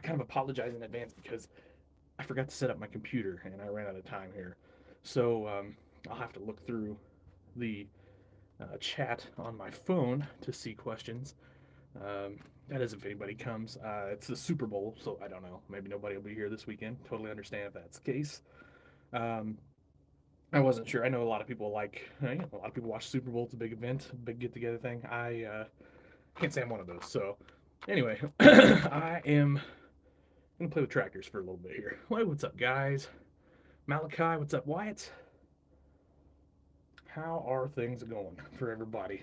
kind of apologize in advance because I forgot to set up my computer and I ran out of time here. So I'll have to look through the chat on my phone to see questions. That is if anybody comes. It's the Super Bowl, so I don't know. Maybe nobody will be here this weekend. Totally understand if that's the case. Um, I wasn't sure. I know a lot of people a lot of people watch Super Bowl. It's a big event, a big get together thing. I can't say I'm one of those. So, anyway, I am gonna play with tractors for a little bit here. What's up, guys? Malachi, what's up, Wyatt? How are things going for everybody?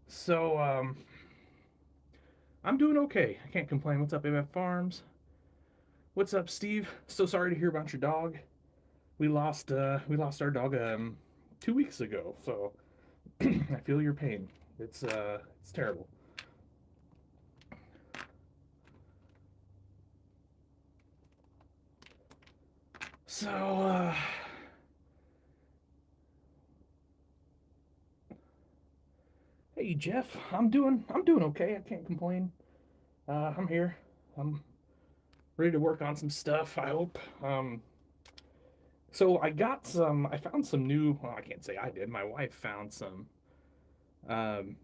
So, I'm doing okay. I can't complain. What's up, AF Farms? What's up, Steve? So sorry to hear about your dog. We lost our dog 2 weeks ago. So I feel your pain. It's terrible. So hey Jeff, I'm doing okay. I can't complain. I'm here. I'm ready to work on some stuff. I hope. So I found some new. Well, I can't say I did. My wife found um,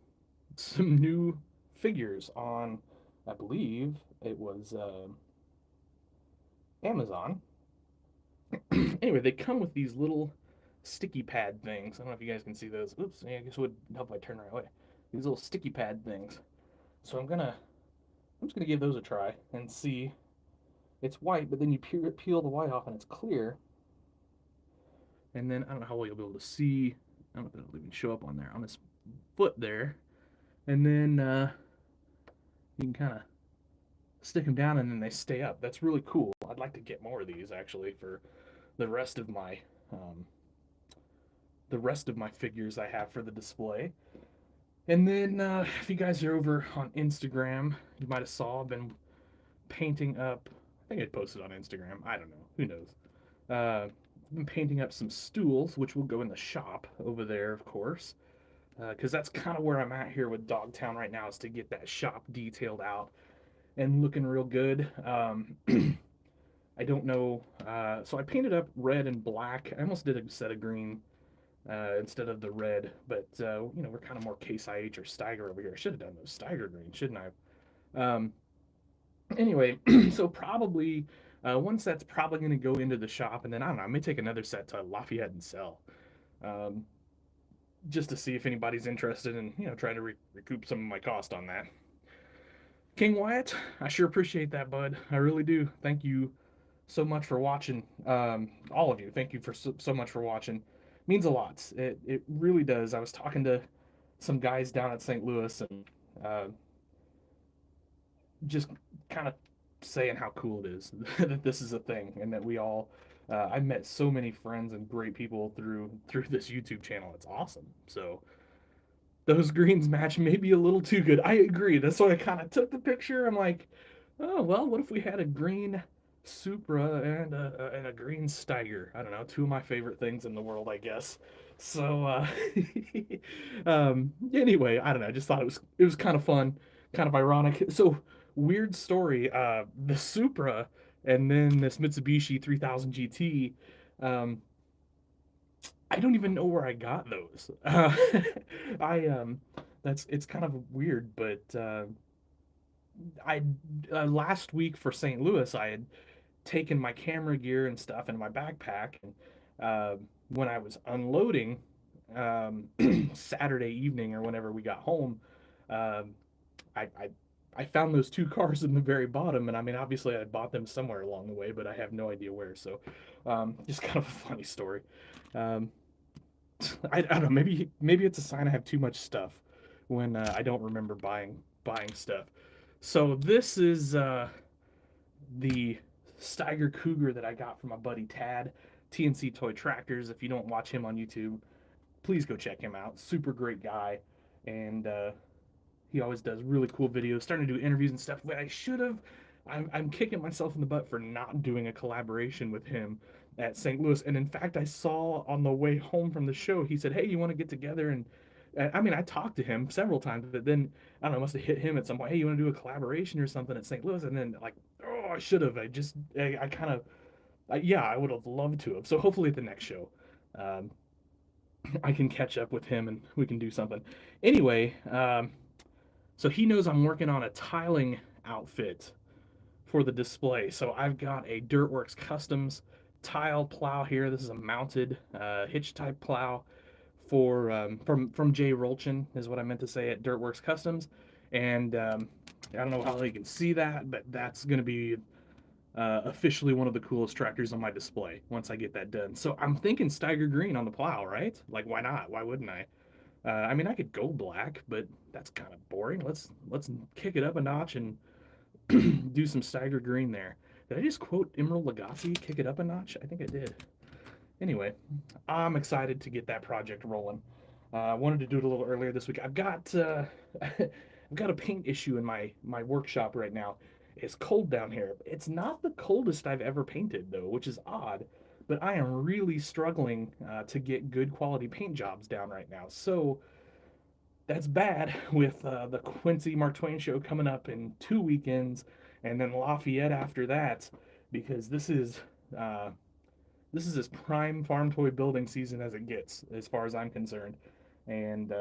some new figures on, I believe it was Amazon. Anyway, they come with these little sticky pad things. I don't know if you guys can see those. Oops, yeah, I guess it would help if I turn right away. These little sticky pad things. So I'm just gonna give those a try and see. It's white, but then you peel the white off and it's clear. And then I don't know how well you'll be able to see. I don't know if it'll even show up on there on this foot there. And then you can kind of stick them down and then they stay up. That's really cool. I'd like to get more of these actually for the rest of my um, the rest of my figures I have for the display. And then if you guys are over on Instagram, you might have saw I've been painting up. I think I posted on Instagram. I don't know. Who knows? I've been painting up some stools, which will go in the shop over there, of course, because that's kind of where I'm at here with Dogtown right now, is to get that shop detailed out and looking real good. I don't know. So I painted up red and black. I almost did a set of green instead of the red, but we're kind of more Case IH or Steiger over here. I should have done those Steiger green, shouldn't I? Anyway, so probably one set's probably going to go into the shop, and then I don't know. I may take another set to Lafayette and sell, um, just to see if anybody's interested in trying to recoup some of my cost on that. King Wyatt, I sure appreciate that, bud. I really do. Thank you so much for watching. All of you, thank you for so much for watching. Means a lot. It really does. I was talking to some guys down at St. Louis and uh, just kind of saying how cool it is that this is a thing and that we all. I met so many friends and great people through this YouTube channel. It's awesome. So those greens match maybe a little too good. I agree. That's why I kind of took the picture. I'm like, oh well, what if we had a green Supra and a green Steiger? I don't know, two of my favorite things in the world, I guess. So anyway, I don't know. I just thought it was kind of fun, kind of ironic. So weird story. The Supra and then this Mitsubishi 3000 GT. Um, I don't even know where I got those. I That's it's kind of weird, but I last week for St. Louis, I had taken my camera gear and stuff in my backpack, and when I was unloading Saturday evening or whenever we got home, um, I found those two cars in the very bottom, and I mean, obviously, I bought them somewhere along the way, but I have no idea where. So, just kind of a funny story. Um, I don't know. Maybe it's a sign I have too much stuff when I don't remember buying stuff. So this is the Steiger Cougar that I got from my buddy Tad, TNC Toy Tractors. If you don't watch him on YouTube, please go check him out. Super great guy, and he always does really cool videos. Starting to do interviews and stuff. But I should have. I'm kicking myself in the butt for not doing a collaboration with him at St. Louis. And in fact, I saw on the way home from the show, he said, "Hey, you want to get together and I mean, I talked to him several times, but then I don't know, must have hit him at some point. Hey, you want to do a collaboration or something at St. Louis? And then like, oh, I should have. I kind of, yeah, I would have loved to have. So hopefully at the next show, um, I can catch up with him and we can do something. Anyway, so he knows I'm working on a tiling outfit for the display. So I've got a Dirtworks Customs tile plow here. This is a mounted hitch type plow for from Jay Rolchin is what I meant to say at Dirtworks Customs, and I don't know how you can see that, but that's going to be officially one of the coolest tractors on my display once I get that done. So I'm thinking Steiger green on the plow, right? Like, why not? Why wouldn't I? I mean, I could go black, but that's kind of boring. Let's kick it up a notch and do some Steiger green there. Did I just quote Emerald Lagasse? Kick it up a notch? I think I did. Anyway, I'm excited to get that project rolling. I wanted to do it a little earlier this week. I've got I've got a paint issue in my workshop right now. It's cold down here. It's not the coldest I've ever painted though, which is odd. But I am really struggling to get good quality paint jobs down right now. So that's bad with the Quincy Mark Twain show coming up in 2 weekends, and then Lafayette after that, because uh, this is as prime farm toy building season as it gets, as far as I'm concerned. And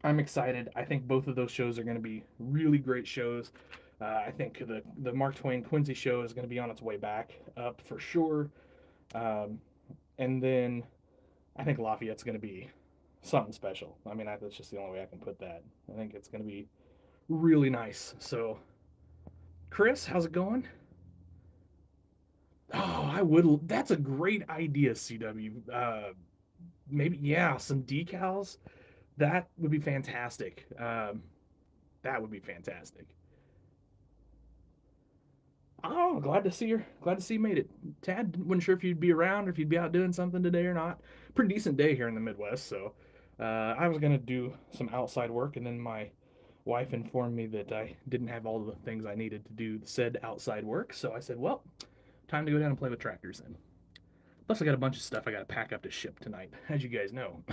I'm excited. I think both of those shows are going to be really great shows. I think the Mark Twain Quincy show is going to be on its way back up for sure. Um, and then I think Lafayette's going to be something special. I mean, that's just the only way I can put that. I think it's going to be really nice. So, Chris, how's it going? Oh, I would. That's a great idea, CW. Maybe, yeah, some decals. That would be fantastic. That would be fantastic. Oh, glad to see you made it. Tad, wasn't sure if you'd be around or if you'd be out doing something today or not. Pretty decent day here in the Midwest, so I was gonna do some outside work, and then my wife informed me that I didn't have all the things I needed to do said outside work. So I said, well, time to go down and play with tractors then. Plus, I got a bunch of stuff I got to pack up to ship tonight, as you guys know.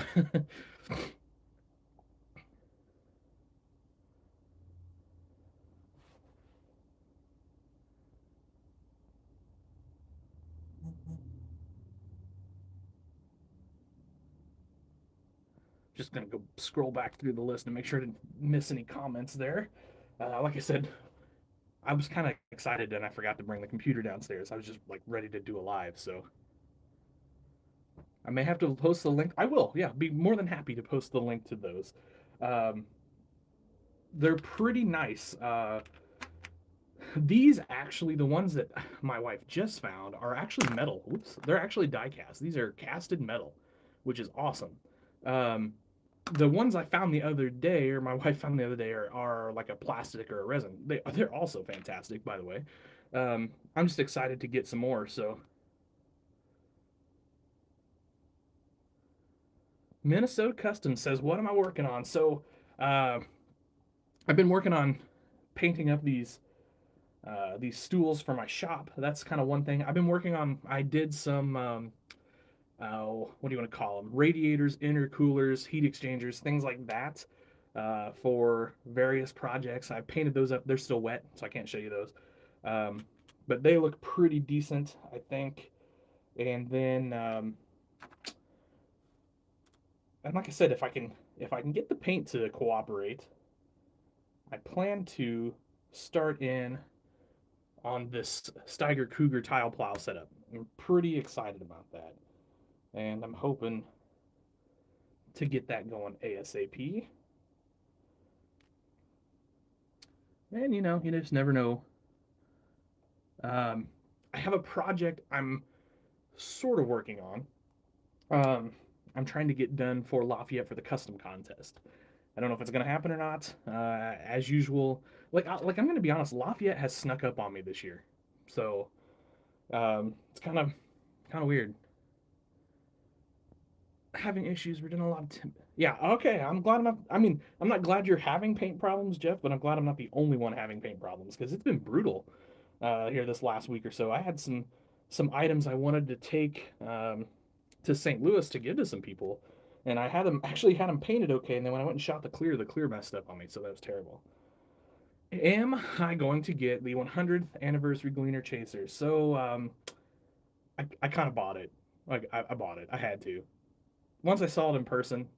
Just gonna go scroll back through the list and make sure I didn't miss any comments there. Like I said, I was kind of excited and I forgot to bring the computer downstairs. I was just like ready to do a live, so I may have to post the link. I will, yeah, be more than happy to post the link to those. Um, they're pretty nice. These actually, the ones that my wife just found are actually metal. Oops, they're actually die cast. These are casted metal, which is awesome. Um, the ones I found the other day, or my wife found the other day, are like a plastic or a resin. They're also fantastic, by the way. I'm just excited to get some more. So Minnesota Custom says, "What am I working on?" So uh, I've been working on painting up these stools for my shop. That's kind of one thing I've been working on. I did some what do you want to call them? Radiators, intercoolers, heat exchangers, things like that for various projects. I painted those up. They're still wet, so I can't show you those. Um, but they look pretty decent, I think. And then, and like I said, if I can get the paint to cooperate, I plan to start in on this Steiger Cougar tile plow setup. I'm pretty excited about that, and I'm hoping to get that going ASAP. And you just never know. Um, I have a project I'm sort of working on. Um, I'm trying to get done for Lafayette for the custom contest. I don't know if it's gonna happen or not. As usual, like I'm gonna be honest, Lafayette has snuck up on me this year, so it's kind of weird. Having issues. We're doing a lot of yeah. Okay, I'm glad I'm not. I mean, I'm not glad you're having paint problems, Jeff, but I'm glad I'm not the only one having paint problems because it's been brutal here this last week or so. I had some items I wanted to take to St. Louis to give to some people, and I had them actually had them painted okay, and then when I went and shot the clear messed up on me, so that was terrible. Am I going to get the 100th anniversary Gleaner Chaser? So I kind of bought it. Like I bought it. I had to. Once I saw it in person,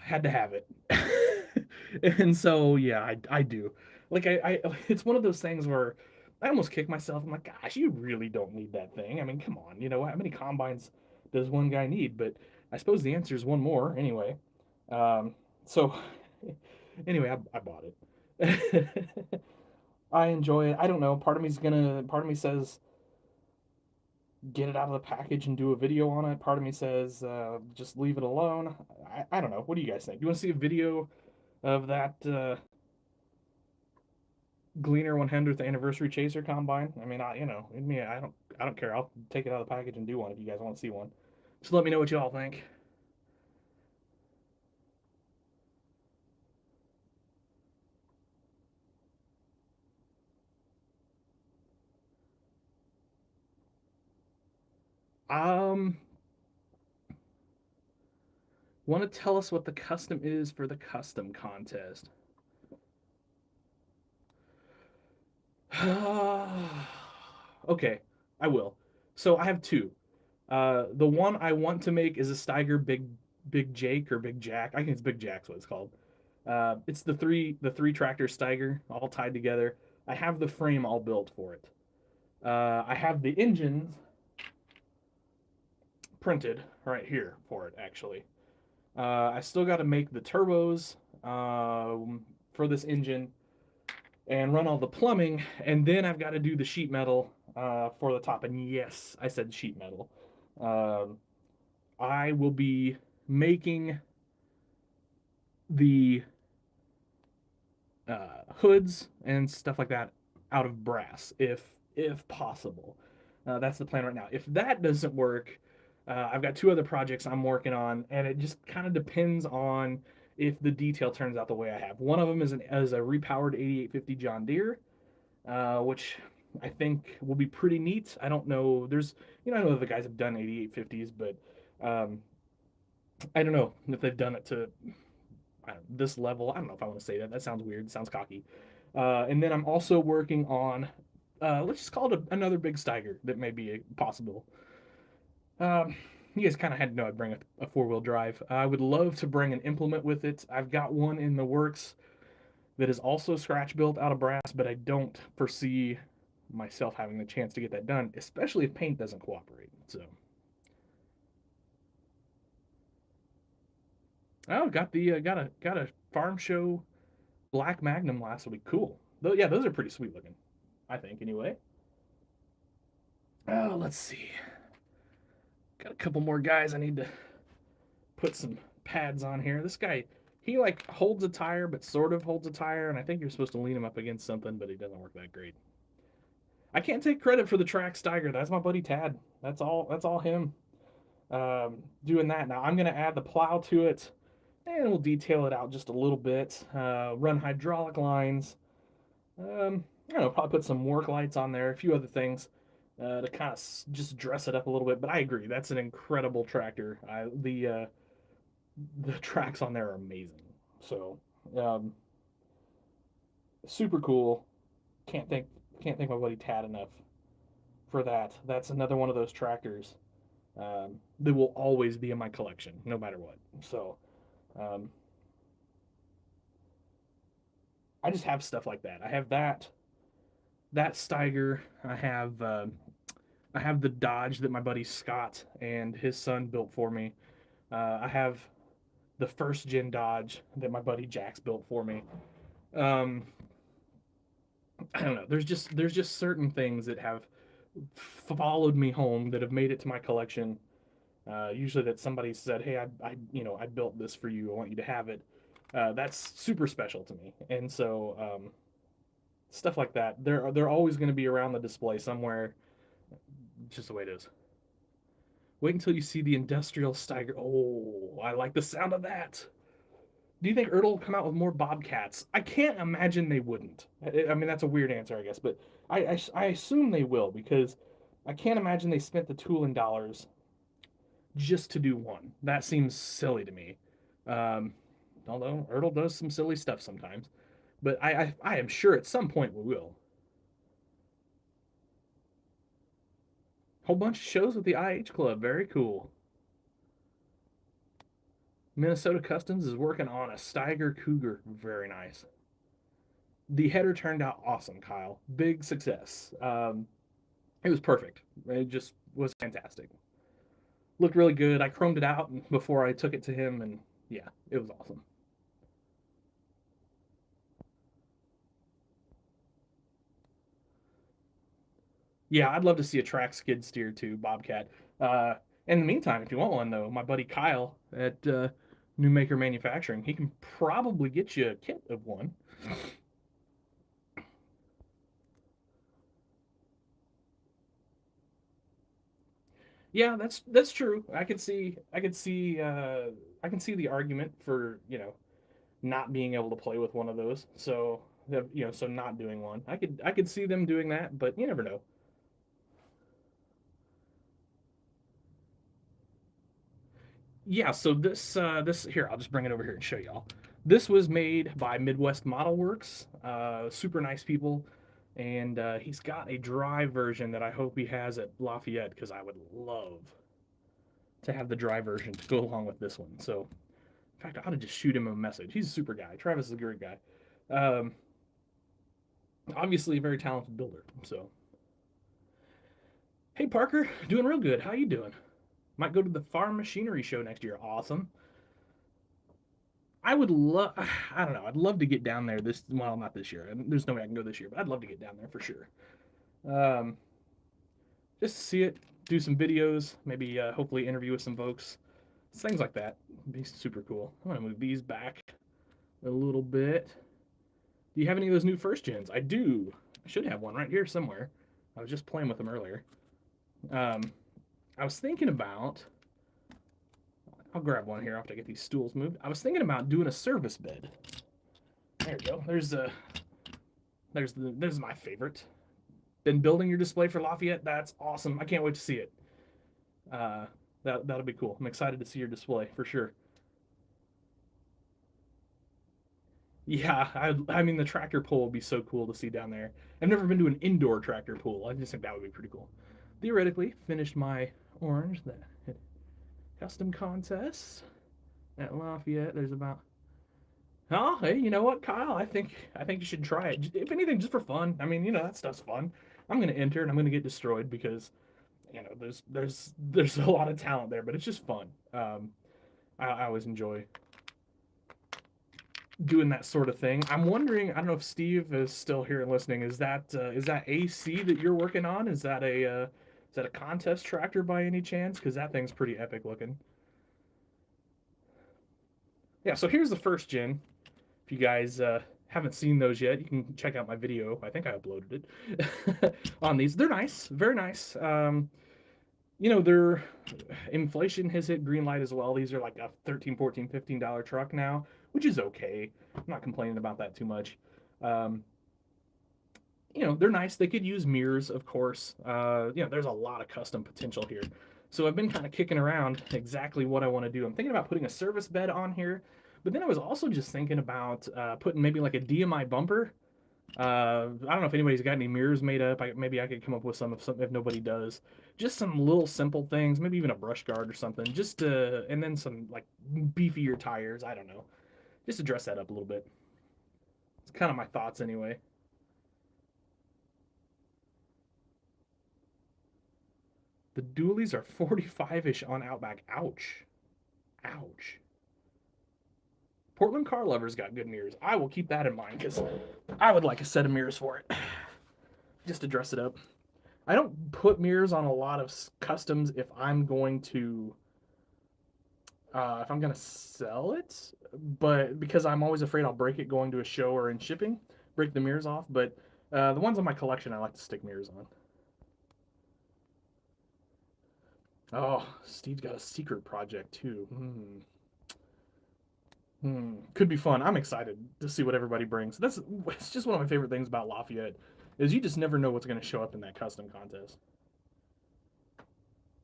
had to have it. And so yeah, I do. Like it's one of those things where I almost kick myself. I'm like, gosh, you really don't need that thing. I mean, come on, how many combines does one guy need? But I suppose the answer is one more anyway. So anyway, I bought it. I enjoy it. I don't know. Part of me says get it out of the package and do a video on it. Part of me says just leave it alone. I don't know. What do you guys think? You want to see a video of that Gleaner 100th anniversary chaser combine? I mean, I don't care. I'll take it out of the package and do one if you guys want to see one. Just let me know what y'all think. Um, want to tell us what the custom is for the custom contest? Okay, I will. So I have two. The one I want to make is a Steiger Big Jake or Big Jack. I think it's Big Jack's what it's called. It's the three tractor Steiger all tied together. I have the frame all built for it. I have the engines printed right here for it actually. I still got to make the turbos for this engine and run all the plumbing, and then I've got to do the sheet metal for the top. And yes, I said sheet metal. Um, I will be making the hoods and stuff like that out of brass, if possible. That's the plan right now. If that doesn't work, I've got two other projects I'm working on, and it just kind of depends on if the detail turns out the way I have. One of them is a repowered 8850 John Deere, which I think will be pretty neat. I don't know. I know the guys have done 8850s, but um, I don't know if they've done it to this level. I don't know if I want to say that. That sounds weird. It sounds cocky. And then I'm also working on, let's just call it another big Steiger that may be possible. You guys kind of had to know I'd bring a four-wheel drive. I would love to bring an implement with it. I've got one in the works that is also scratch built out of brass, but I don't foresee myself having the chance to get that done, especially if paint doesn't cooperate. So, oh, got a farm show Black Magnum last week. Cool. Though, yeah, those are pretty sweet looking. I think anyway. Oh, let's see. Got a couple more guys I need to put some pads on here. This guy, he like holds a tire, but sort of holds a tire, and I think you're supposed to lean him up against something, but he doesn't work that great. I can't take credit for the track Steiger. That's my buddy Tad. That's all. That's all him doing that. Now I'm gonna add the plow to it, and we'll detail it out just a little bit. Run hydraulic lines. I don't know, probably put some work lights on there, a few other things to kind of just dress it up a little bit. But I agree, that's an incredible tractor. The tracks on there are amazing. So um, super cool. Can't thank can't thank my buddy Tad enough for that. That's another one of those tractors that will always be in my collection, no matter what. So um, I just have stuff like that. I have that Steiger. I have the Dodge that my buddy Scott and his son built for me. I have the first gen Dodge that my buddy Jax built for me. Um, I don't know. There's just certain things that have followed me home that have made it to my collection. Usually that somebody said, "Hey, I built this for you. I want you to have it." That's super special to me, and so stuff like that. They're always going to be around the display somewhere. Just the way it is. Wait until you see the industrial Steiger. Oh, I like the sound of that. Do you think Ertl will come out with more Bobcats? I can't imagine they wouldn't. I mean, that's a weird answer, I guess, but I assume they will because I can't imagine they spent the tooling dollars just to do one. That seems silly to me. Um, Although Ertl does some silly stuff sometimes, but I am sure at some point we will. Whole bunch of shows with the IH Club. Very cool. Minnesota Customs is working on a Steiger Cougar. Very nice. The header turned out awesome, Kyle. Big success. It was perfect. It just was fantastic. Looked really good. I chromed it out before I took it to him, and yeah, it was awesome. Yeah, I'd love to see a track skid steer too, Bobcat. Uh, in the meantime, if you want one though, my buddy Kyle at New Maker Manufacturing, he can probably get you a kit of one. Yeah, that's true. I can see the argument for not being able to play with one of those. So so not doing one. I could see them doing that, but you never know. Yeah, so this here, I'll just bring it over here and show y'all. This was made by Midwest Model Works. Super nice people, and he's got a dry version that I hope he has at Lafayette because I would love to have the dry version to go along with this one. So, in fact, I ought to just shoot him a message. He's a super guy. Travis is a great guy. Um, Obviously, a very talented builder. So, hey Parker, doing real good. How you doing? Might go to the Farm Machinery Show next year. Awesome. I would love. I don't know. I'd love to get down there. Well, not this year. There's no way I can go this year, but I'd love to get down there for sure. Um, just to see it, do some videos, maybe hopefully interview with some folks, things like that. It'd be super cool. I'm gonna move these back a little bit. Do you have any of those new first gens? I do. I should have one right here somewhere. I was just playing with them earlier. Um, I was thinking about. I'll grab one here after I get these stools moved. I was thinking about doing a service bed. There we go. There's my favorite. Been building your display for Lafayette. That's awesome. I can't wait to see it. Uh, that'll be cool. I'm excited to see your display for sure. Yeah, I mean the tractor pull would be so cool to see down there. I've never been to an indoor tractor pull. I just think that would be pretty cool. Theoretically, finished my orange that custom contest at Lafayette. There's about. Oh, hey, you know what, Kyle? I think you should try it. If anything, just for fun. I mean, that stuff's fun. I'm gonna enter and I'm gonna get destroyed because there's a lot of talent there, but it's just fun. I always enjoy doing that sort of thing. I'm wondering. I don't know if Steve is still here and listening. Is that AC that you're working on? Is that a contest tractor by any chance? Because that thing's pretty epic looking. Yeah. So here's the first gen. If you guys haven't seen those yet, you can check out my video. I think I uploaded it on these. They're nice, very nice. Their inflation has hit green light as well. These are like a 13, 14, $15 truck now, which is okay. I'm not complaining about that too much. Um, they're nice. They could use mirrors, of course. There's a lot of custom potential here. So I've been kind of kicking around exactly what I want to do. I'm thinking about putting a service bed on here, but then I was also just thinking about putting maybe like a DMI bumper. I don't know if anybody's got any mirrors made up. Maybe I could come up with some if nobody does. Just some little simple things, maybe even a brush guard or something. And then some like beefier tires. I don't know. Just to dress that up a little bit. It's kind of my thoughts anyway. The dualies are 45-ish on Outback. Ouch. Ouch. Portland Car Lovers got good mirrors. I will keep that in mind because I would like a set of mirrors for it. Just to dress it up. I don't put mirrors on a lot of customs if I'm going to sell it, but because I'm always afraid I'll break it going to a show or in shipping, break the mirrors off. But the ones on my collection, I like to stick mirrors on. Oh, Steve's got a secret project too. Could be fun. I'm excited to see what everybody brings. It's just one of my favorite things about Lafayette is you just never know what's going to show up in that custom contest.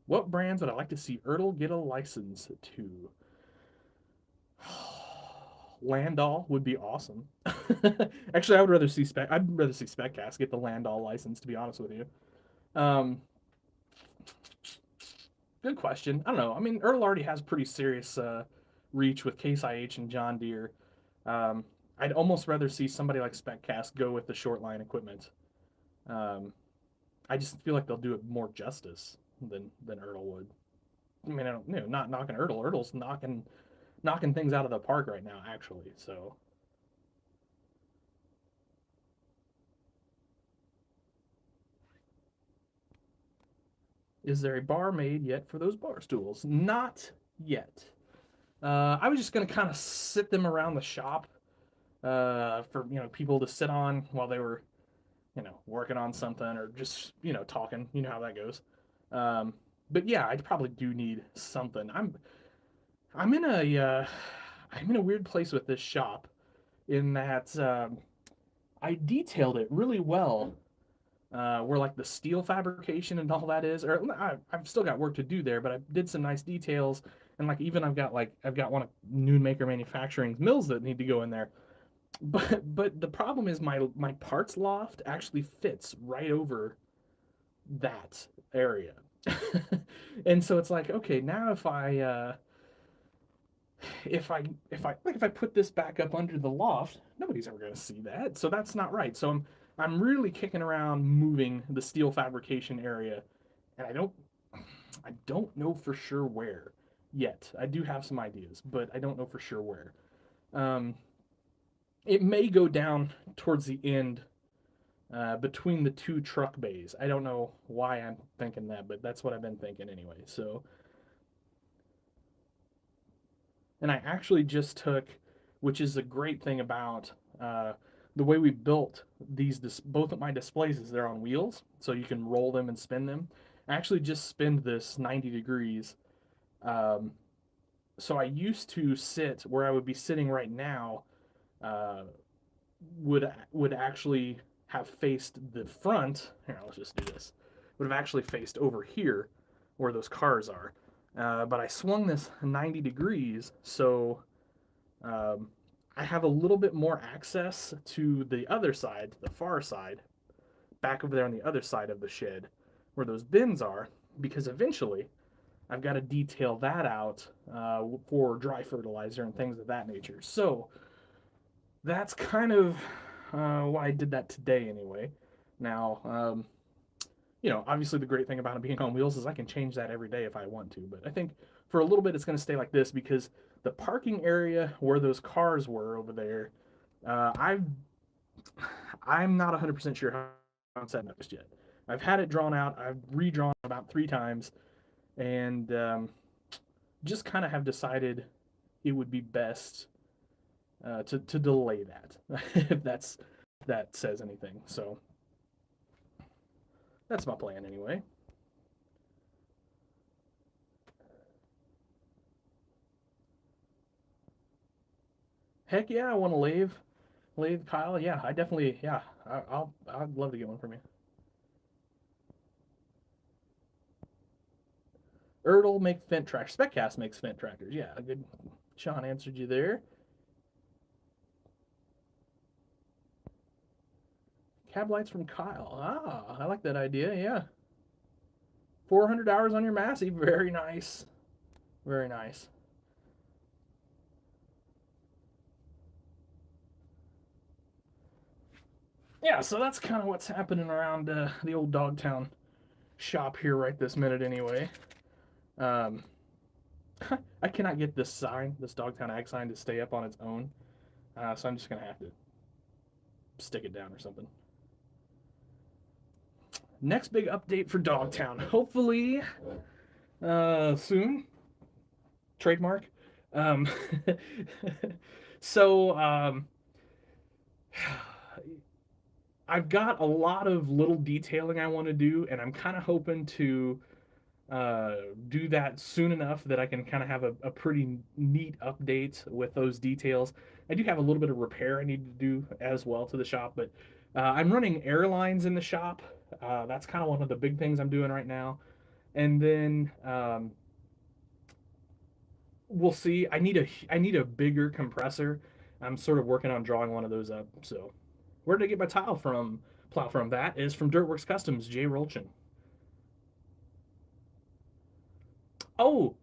What brands would I like to see Ertl get a license to? Landau would be awesome. Actually, I'd rather see Speccast get the Landau license. To be honest with you, um, good question. I don't know. I mean, Ertl already has pretty serious reach with Case IH and John Deere. Um, I'd almost rather see somebody like Speccast go with the short line equipment. Um, I just feel like they'll do it more justice than Ertl would. I mean, I don't, not knocking Ertl. Ertl's knocking things out of the park right now, actually. So, is there a bar made yet for those bar stools? Not yet. I was just gonna kind of sit them around the shop for people to sit on while they were working on something or just talking. You know how that goes. Um, but yeah, I probably do need something. I'm in a I'm in a weird place with this shop in that I detailed it really well. Where like the steel fabrication and all that is, or I've still got work to do there, but I did some nice details, and like even I've got one of Noon Maker Manufacturing's mills that need to go in there, but the problem is my parts loft actually fits right over that area, and so it's like okay now if I put this back up under the loft, nobody's ever going to see that. So that's not right. So I'm really kicking around moving the steel fabrication area, and I don't know for sure where yet. I do have some ideas, but I don't know for sure where. Um, it may go down towards the end between the two truck bays. I don't know why I'm thinking that, but that's what I've been thinking anyway. So and I actually just took, which is a great thing about the way we built both of my displays is they're on wheels, so you can roll them and spin them. I actually just spin this 90 degrees. Um, so I used to sit where I would be sitting right now. Uh, would actually have faced the front. Here, let's just do this. Would have actually faced over here, where those cars are. But I swung this 90 degrees, so um, I have a little bit more access to the other side, the far side, back over there on the other side of the shed, where those bins are, because eventually I've got to detail that out for dry fertilizer and things of that nature. So that's kind of why I did that today, anyway. Now, obviously the great thing about it being on wheels is I can change that every day if I want to. But I think for a little bit it's going to stay like this because the parking area where those cars were over there, uh, I've I'm not 100% sure how I'm setting up just yet. I've had it drawn out. I've redrawn about 3 times, and just kind of have decided it would be best to delay that if that says anything. So that's my plan anyway. Heck yeah, I want to lathe, Kyle. Yeah, I definitely yeah. I'd love to get one from you. Ertl make Fendt tractors. Speccast makes Fendt tractors. Yeah, good. Sean answered you there. Cab lights from Kyle. Ah, I like that idea. Yeah. 400 hours on your Massey. Very nice. Very nice. Yeah, so that's kind of what's happening around the old Dogtown shop here right this minute, anyway. Um, I cannot get this sign, this Dogtown Ag sign, to stay up on its own. So I'm just gonna have to stick it down or something. Next big update for Dogtown, hopefully soon. Trademark. Um, so I've got a lot of little detailing I want to do, and I'm kind of hoping to do that soon enough that I can kind of have a pretty neat update with those details. I do have a little bit of repair I need to do as well to the shop, but I'm running airlines in the shop. That's kind of one of the big things I'm doing right now. And then we'll see. I need a bigger compressor. I'm sort of working on drawing one of those up. So where did I get my tile from? Plow from that is from Dirtworks Customs, Jay Rolchin. Oh,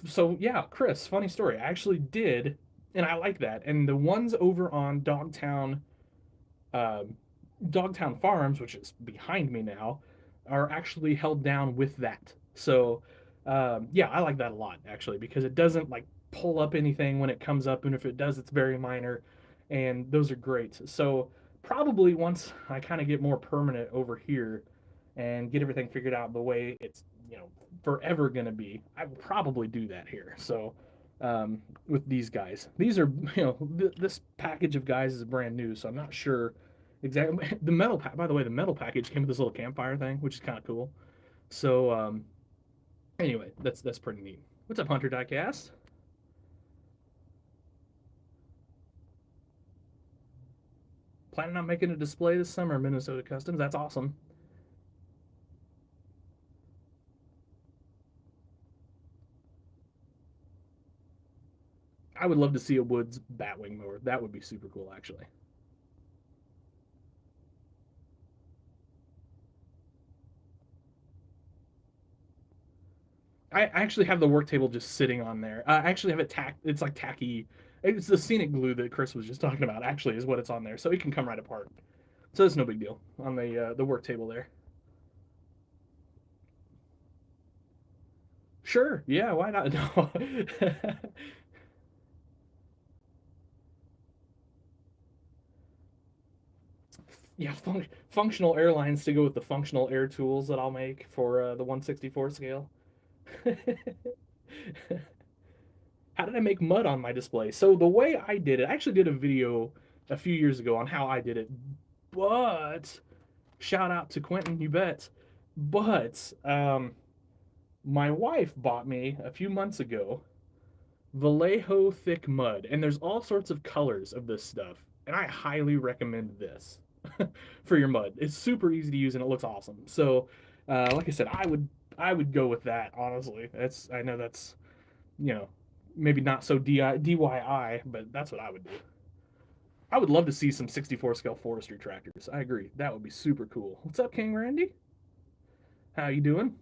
so yeah, Chris. Funny story. I actually did, and I like that. And the ones over on uh, Dogtown Farms, which is behind me now, are actually held down with that. So, yeah, I like that a lot actually because it doesn't like pull up anything when it comes up, and if it does, it's very minor, and those are great. So, probably once I kind of get more permanent over here and get everything figured out the way it's forever gonna be, I will probably do that here. So. With these guys, these are this package of guys is brand new, so I'm not sure exactly. The metal pack, by the way, the metal package came with this little campfire thing, which is kind of cool. So, anyway, that's pretty neat. What's up, Hunter Diecast? Planning on making a display this summer, Minnesota Customs. That's awesome. I would love to see a Woods Batwing mower. That would be super cool, actually. I actually have the work table just sitting on there. I actually have it tack. It's like tacky. It's the scenic glue that Chris was just talking about. Actually, is what it's on there, so it can come right apart. So it's no big deal on the work table there. Sure. Yeah. Why not? No. Yeah, functional airlines to go with the functional air tools that I'll make for the 164 scale. How did I make mud on my display? So the way I did it, I actually did a video a few years ago on how I did it, but shout out to Quentin, you bet. But my wife bought me a few months ago Vallejo thick mud, and there's all sorts of colors of this stuff, and I highly recommend this for your mud. It's super easy to use and it looks awesome. So, like I said, I would go with that honestly. That's I know that's you know maybe not so DIY, but that's what I would do. I would love to see some 64 scale forestry tractors. I agree. That would be super cool. What's up, King Randy? How you doing?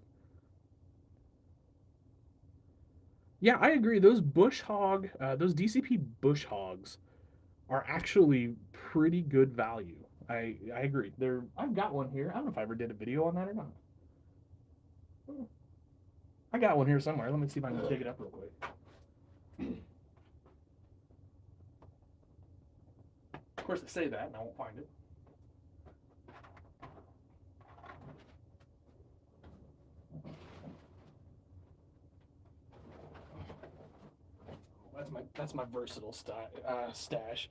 Yeah, I agree. Those DCP bush hogs are actually pretty good value. I agree. I've got one here. I don't know if I ever did a video on that or not. I got one here somewhere. Let me see if I can dig it up real quick. Of course, I say that and I won't find it. That's my versatile stash.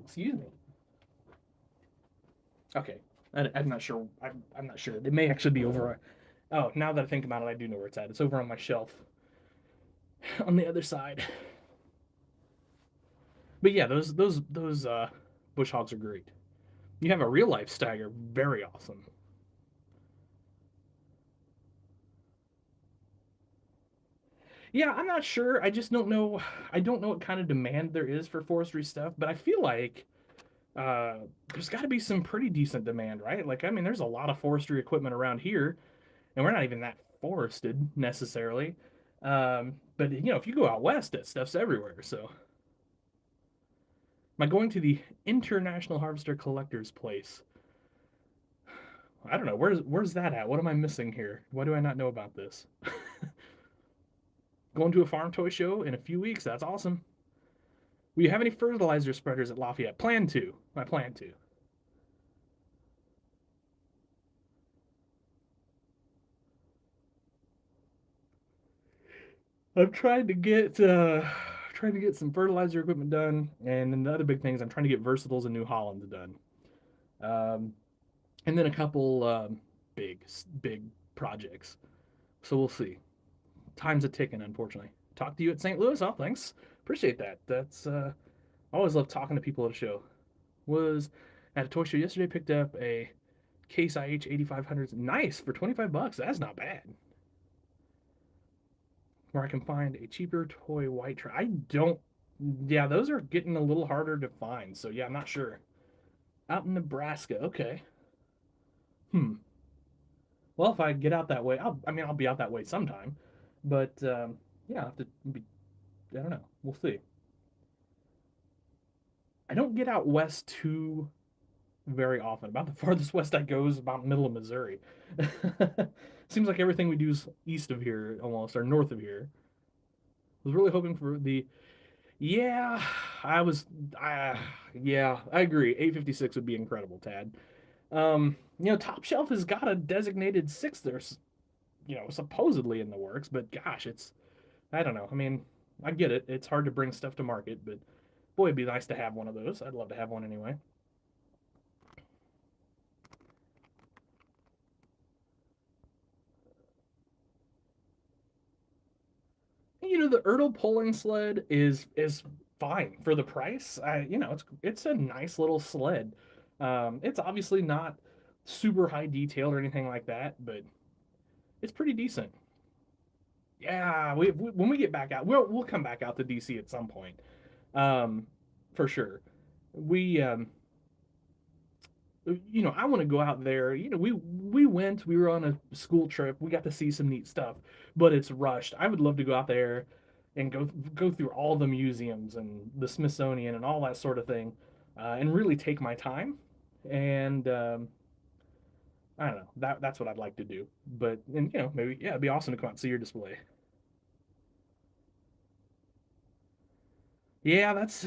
Excuse me. Okay, I'm not sure. I'm not sure. It may actually be over. Oh, now that I think about it, I do know where it's at. It's over on my shelf on the other side. But yeah, those bush hogs are great. You have a real life stagger, very awesome. Yeah, I'm not sure. I just don't know. I don't know what kind of demand there is for forestry stuff, but I feel like there's got to be some pretty decent demand, right? Like, I mean, there's a lot of forestry equipment around here, and we're not even that forested necessarily. But if you go out west, that stuff's everywhere. So, am I going to the International Harvester Collectors Place? I don't know. Where's that at? What am I missing here? Why do I not know about this? Going to a farm toy show in a few weeks. That's awesome. Will you have any fertilizer spreaders at Lafayette? Plan to. I plan to. I'm trying to get some fertilizer equipment done, and then the other big thing is I'm trying to get Versatiles and New Hollands done, um, and then a couple big big projects. So we'll see. Time's a ticking, unfortunately. Talk to you at St. Louis. Oh, thanks. Appreciate that. I always love talking to people at a show. Was at a toy show yesterday. Picked up a Case IH 8500s. Nice for 25 bucks. That's not bad. Where I can find a cheaper toy white trash. I don't. Yeah, those are getting a little harder to find. So yeah, I'm not sure. Out in Nebraska. Okay. Hmm. Well, if I get out that way, I mean, I'll be out that way sometime. But yeah, I'll have to be. I don't know. We'll see. I don't get out west too very often. About the farthest west I go is about middle of Missouri. Seems like everything we do is east of here almost, or north of here. I was really hoping for the. Yeah, I was. Yeah, I agree. 856 would be incredible, Tad. Top Shelf has got a designated six there, supposedly in the works, but gosh, I don't know. I mean, I get it. It's hard to bring stuff to market, but boy, it'd be nice to have one of those. I'd love to have one anyway. The Ertl pulling sled is fine for the price. It's a nice little sled. It's obviously not super high detailed or anything like that, but it's pretty decent. Yeah, when we get back out, we'll come back out to DC at some point, um, for sure. We I want to go out there. We were on a school trip. We got to see some neat stuff, but it's rushed. I would love to go out there and go through all the museums and the Smithsonian and all that sort of thing, and really take my time. And I don't know. That's what I'd like to do. But and maybe yeah, it'd be awesome to come out and see your display. Yeah, that's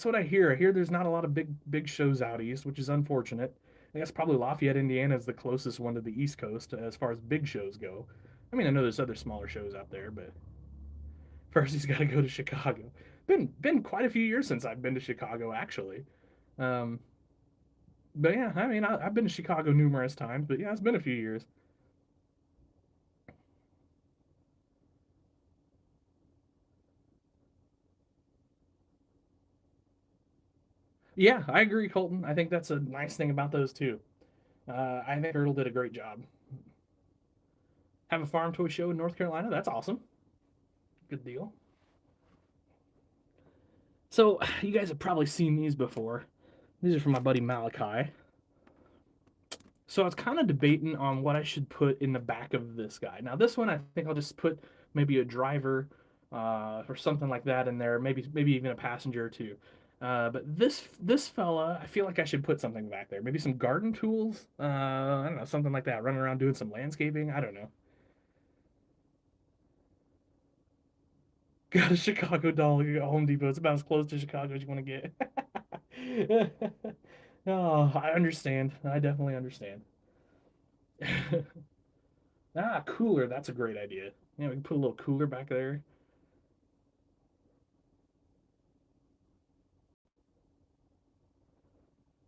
what I hear. I hear there's not a lot of big shows out east, which is unfortunate. I guess probably Lafayette, Indiana is the closest one to the East Coast as far as big shows go. I mean, I know there's other smaller shows out there, but first he's got to go to Chicago. Been quite a few years since I've been to Chicago, actually. Um, but yeah, I mean, I've been to Chicago numerous times, but yeah, it's been a few years. Yeah, I agree, Colton. I think that's a nice thing about those too. I think Ertl did a great job. Have a farm toy show in North Carolina. That's awesome. Good deal. So you guys have probably seen these before. These are from my buddy Malachi. So I was kind of debating on what I should put in the back of this guy. Now this one I think I'll just put maybe a driver or something like that in there. Maybe even a passenger or two. But this fella, I feel like I should put something back there. Maybe some garden tools. I don't know, something like that. Running around doing some landscaping. I don't know. Got a Chicago doll at Home Depot. It's about as close to Chicago as you want to get. Oh, I understand. I definitely understand. Cooler. That's a great idea. Yeah, we can put a little cooler back there.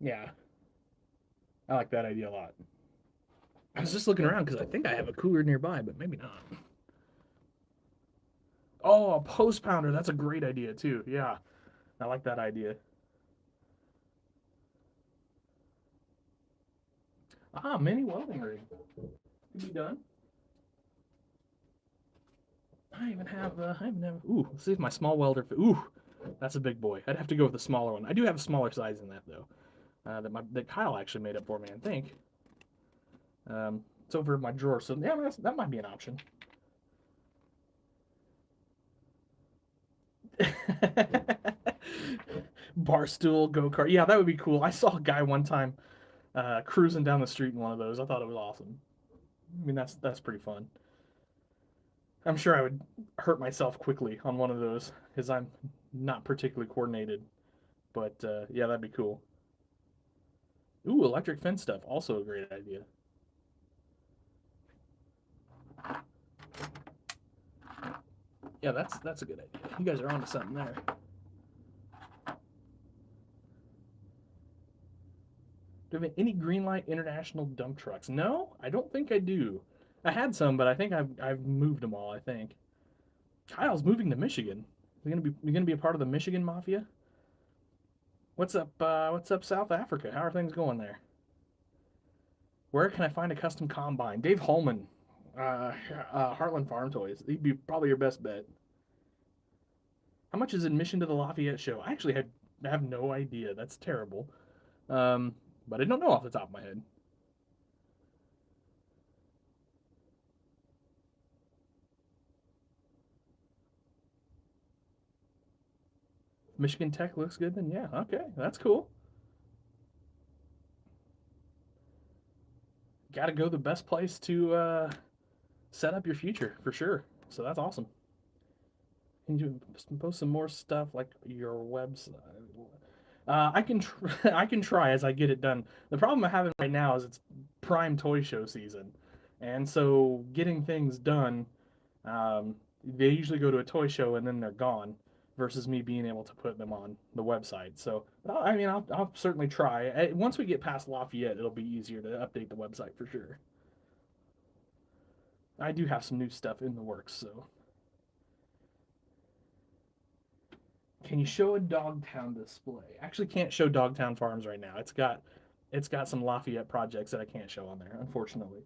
Yeah, I like that idea a lot. I was just looking around because I think I have a cooler nearby, but maybe not. Oh, a post pounder. That's a great idea too. Yeah, I like that idea. Mini welding rig. Could be done. I even have. Ooh, let's see if my small welder. Ooh, that's a big boy. I'd have to go with a smaller one. I do have a smaller size than that though. That Kyle actually made up for me. I think. It's over in my drawer, so yeah, that might be an option. Barstool go kart. Yeah, that would be cool. I saw a guy one time cruising down the street in one of those. I thought it was awesome. I mean, that's pretty fun. I'm sure I would hurt myself quickly on one of those because I'm not particularly coordinated. But yeah, that'd be cool. Ooh, electric fence stuff. Also a great idea. Yeah, that's a good idea. You guys are onto something there. Do you have any Greenlight International dump trucks? No, I don't think I do. I had some, but I think I've moved them all. I think Kyle's moving to Michigan. You gonna be a part of the Michigan Mafia? What's up? What's up, South Africa? How are things going there? Where can I find a custom combine? Dave Holman, Heartland Farm Toys. He'd be probably your best bet. How much is admission to the Lafayette show? I actually have no idea. That's terrible. Um, but I don't know off the top of my head. Michigan Tech looks good, then yeah, okay, that's cool. Got to go the best place to set up your future for sure. So that's awesome. Can you post some more stuff like your website? I can try as I get it done. The problem I'm having right now is it's prime toy show season, and so getting things done, they usually go to a toy show and then they're gone, versus me being able to put them on the website. So I mean, I'll certainly try. Once we get past Lafayette, it'll be easier to update the website for sure. I do have some new stuff in the works, so. Can you show a Dogtown display? Actually, can't show Dogtown Farms right now. It's got some Lafayette projects that I can't show on there, unfortunately.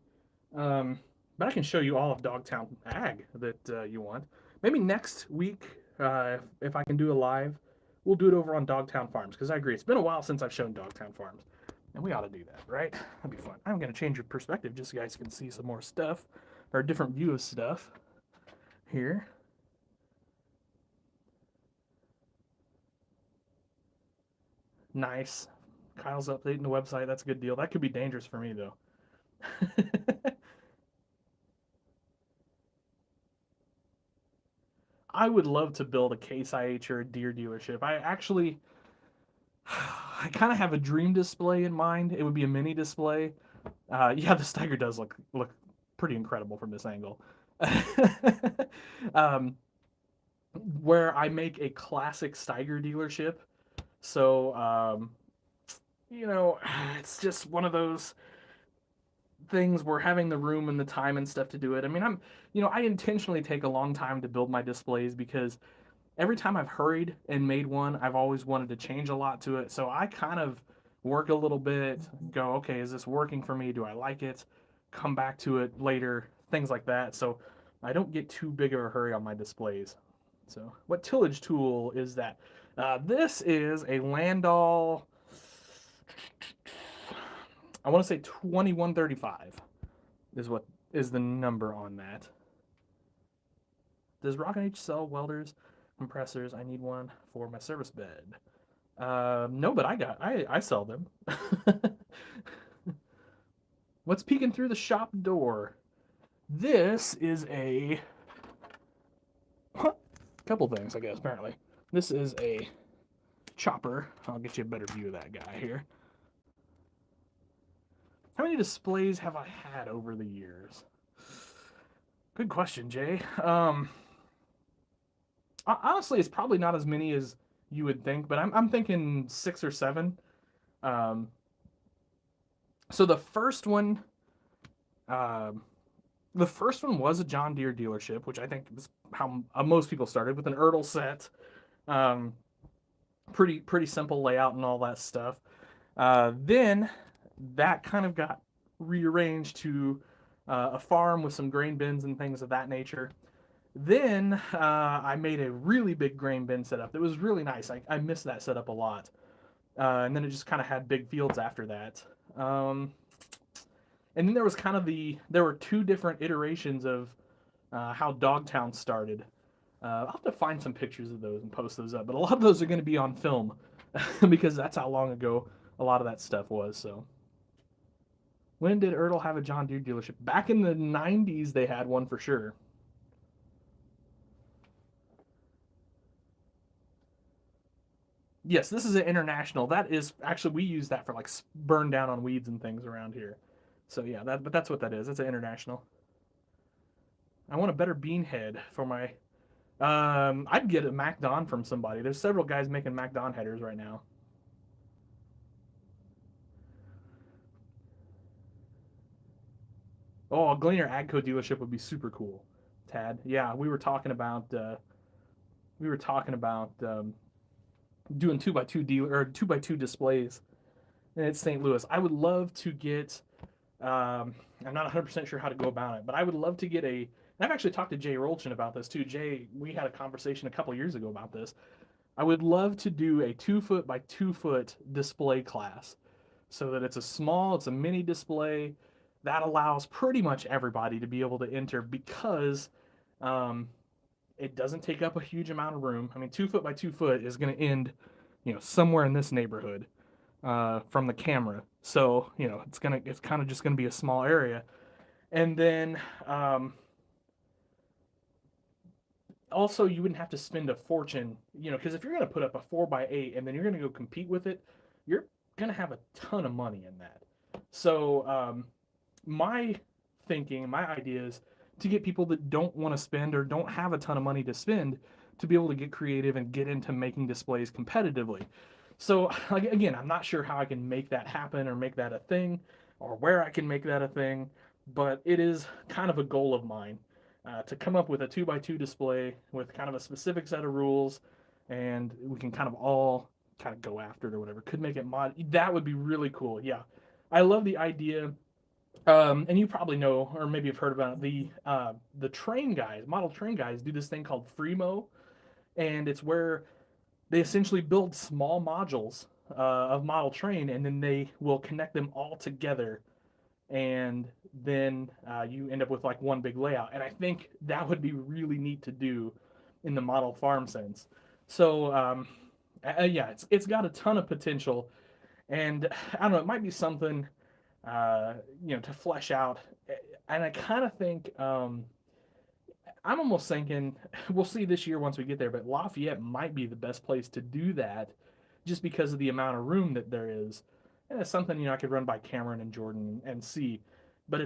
But I can show you all of Dogtown Ag that you want. Maybe next week, if I can do a live, we'll do it over on Dogtown Farms because I agree it's been a while since I've shown Dogtown Farms, and we ought to do that, right? That'd be fun. I'm gonna change your perspective just so you guys can see some more stuff or a different view of stuff here. Nice. Kyle's updating the website. That's a good deal. That could be dangerous for me though. I would love to build a Case IH or a Deer dealership. I kind of have a dream display in mind. It would be a mini display. Yeah, the Steiger does look pretty incredible from this angle. um, where I make a classic Steiger dealership. So, you know, it's just one of those things where having the room and the time and stuff to do it. I mean, I intentionally take a long time to build my displays because every time I've hurried and made one, I've always wanted to change a lot to it. So I kind of work a little bit, go, okay, is this working for me? Do I like it? Come back to it later, things like that. So I don't get too big of a hurry on my displays. So what tillage tool is that? This is a Landau, I want to say 2135 is what is the number on that. Does Rock and H sell welders, compressors? I need one for my service bed. No, but I sell them. What's peeking through the shop door? This is a couple things, I guess. Apparently, this is a chopper. I'll get you a better view of that guy here. How many displays have I had over the years? Good question, Jay. Honestly, it's probably not as many as you would think, but I'm thinking 6 or 7. Um, so the first one was a John Deere dealership, which I think is how most people started with an Ertl set. Um, pretty simple layout and all that stuff. Then that kind of got rearranged to a farm with some grain bins and things of that nature. Then I made a really big grain bin setup that was really nice. I missed that setup a lot. And then it just kind of had big fields after that. And then there was there were 2 different iterations of how Dogtown started. I'll have to find some pictures of those and post those up, but a lot of those are going to be on film because that's how long ago a lot of that stuff was. So, when did Ertl have a John Deere dealership? Back in the 90s, they had one for sure. Yes, this is an international. That is actually we use that for like burn down on weeds and things around here. So yeah, but that's what that is. It's an international. I want a better bean head for my. I'd get a MacDon from somebody. There's several guys making MacDon headers right now. Oh, a Gleaner Agco dealership would be super cool. Tad, yeah, we were talking about doing 2x2 deal or 2x2 displays. And it's St. Louis. I would love to get I'm not 100% sure how to go about it, but I would love to get a. And I've actually talked to Jay Rolchin about this too. Jay, we had a conversation a couple years ago about this. I would love to do a 2 foot by 2 foot display class so that it's a mini display that allows pretty much everybody to be able to enter because um, it doesn't take up a huge amount of room. I mean, 2 foot by 2 foot is going to end, somewhere in this neighborhood from the camera. So it's kind of just gonna be a small area, and then also you wouldn't have to spend a fortune, because if you're gonna put up a 4x8 and then you're gonna go compete with it, you're gonna have a ton of money in that. So my thinking, my idea is to get people that don't want to spend or don't have a ton of money to spend to be able to get creative and get into making displays competitively. So again, I'm not sure how I can make that happen or make that a thing or where I can make that a thing, but it is kind of a goal of mine to come up with a 2x2 display with kind of a specific set of rules, and we can kind of all kind of go after it or whatever. Could make it mod. That would be really cool. Yeah, I love the idea. And you probably know, or maybe you've heard about it, the train guys, model train guys, do this thing called Freemo, and it's where they essentially build small modules of model train, and then they will connect them all together, and then you end up with like one big layout. And I think that would be really neat to do in the model farm sense. So yeah, it's got a ton of potential, and I don't know, it might be something to flesh out. And I kind of think I'm almost thinking we'll see this year once we get there, but Lafayette might be the best place to do that just because of the amount of room that there is. And it's something, I could run by Cameron and Jordan and see. But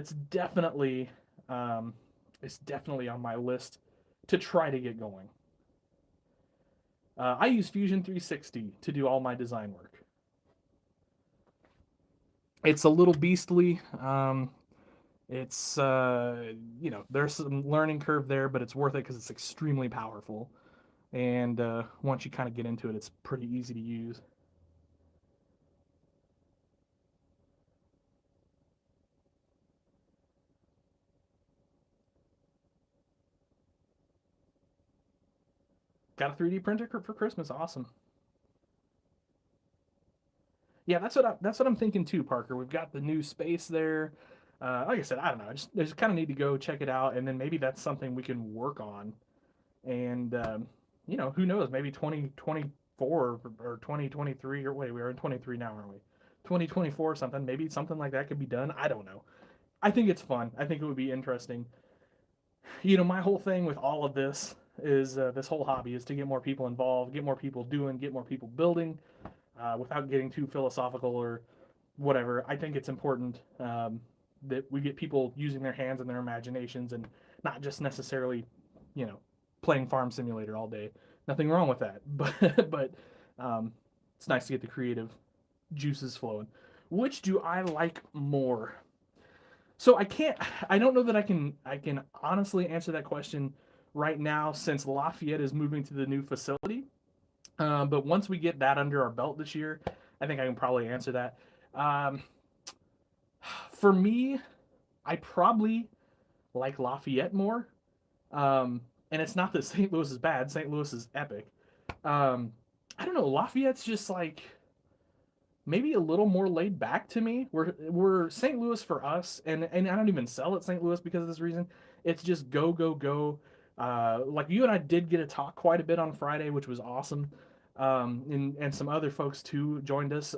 um, it's definitely on my list to try to get going. I use Fusion 360 to do all my design work. It's a little beastly. There's some learning curve there, but it's worth it because it's extremely powerful. And once you kind of get into it, it's pretty easy to use. Got a 3D printer for Christmas. Awesome. Yeah, that's what I'm thinking too, Parker. We've got the new space there. Like I said, I don't know. I just kind of need to go check it out, and then maybe that's something we can work on. And who knows? Maybe 2024 or 2023 or wait, we are in 23 now, aren't we? 2024 or something. Maybe something like that could be done. I don't know. I think it's fun. I think it would be interesting. My whole thing with all of this is this whole hobby is to get more people involved, get more people doing, get more people building, without getting too philosophical or whatever. I think it's important that we get people using their hands and their imaginations and not just necessarily, you know, playing Farm Simulator all day. Nothing wrong with that, but um, it's nice to get the creative juices flowing. Which do I like more? So I don't know that I can honestly answer that question right now since Lafayette is moving to the new facility. But once we get that under our belt this year, I think I can probably answer that. Um, for me, I probably like Lafayette more. And it's not that St. Louis is bad. St. Louis is epic. Um, I don't know. Lafayette's just like maybe a little more laid back to me. We're St. Louis for us, and I don't even sell at St. Louis because of this reason. It's just go go go. Like you and I did get to talk quite a bit on Friday, which was awesome. And some other folks too joined us.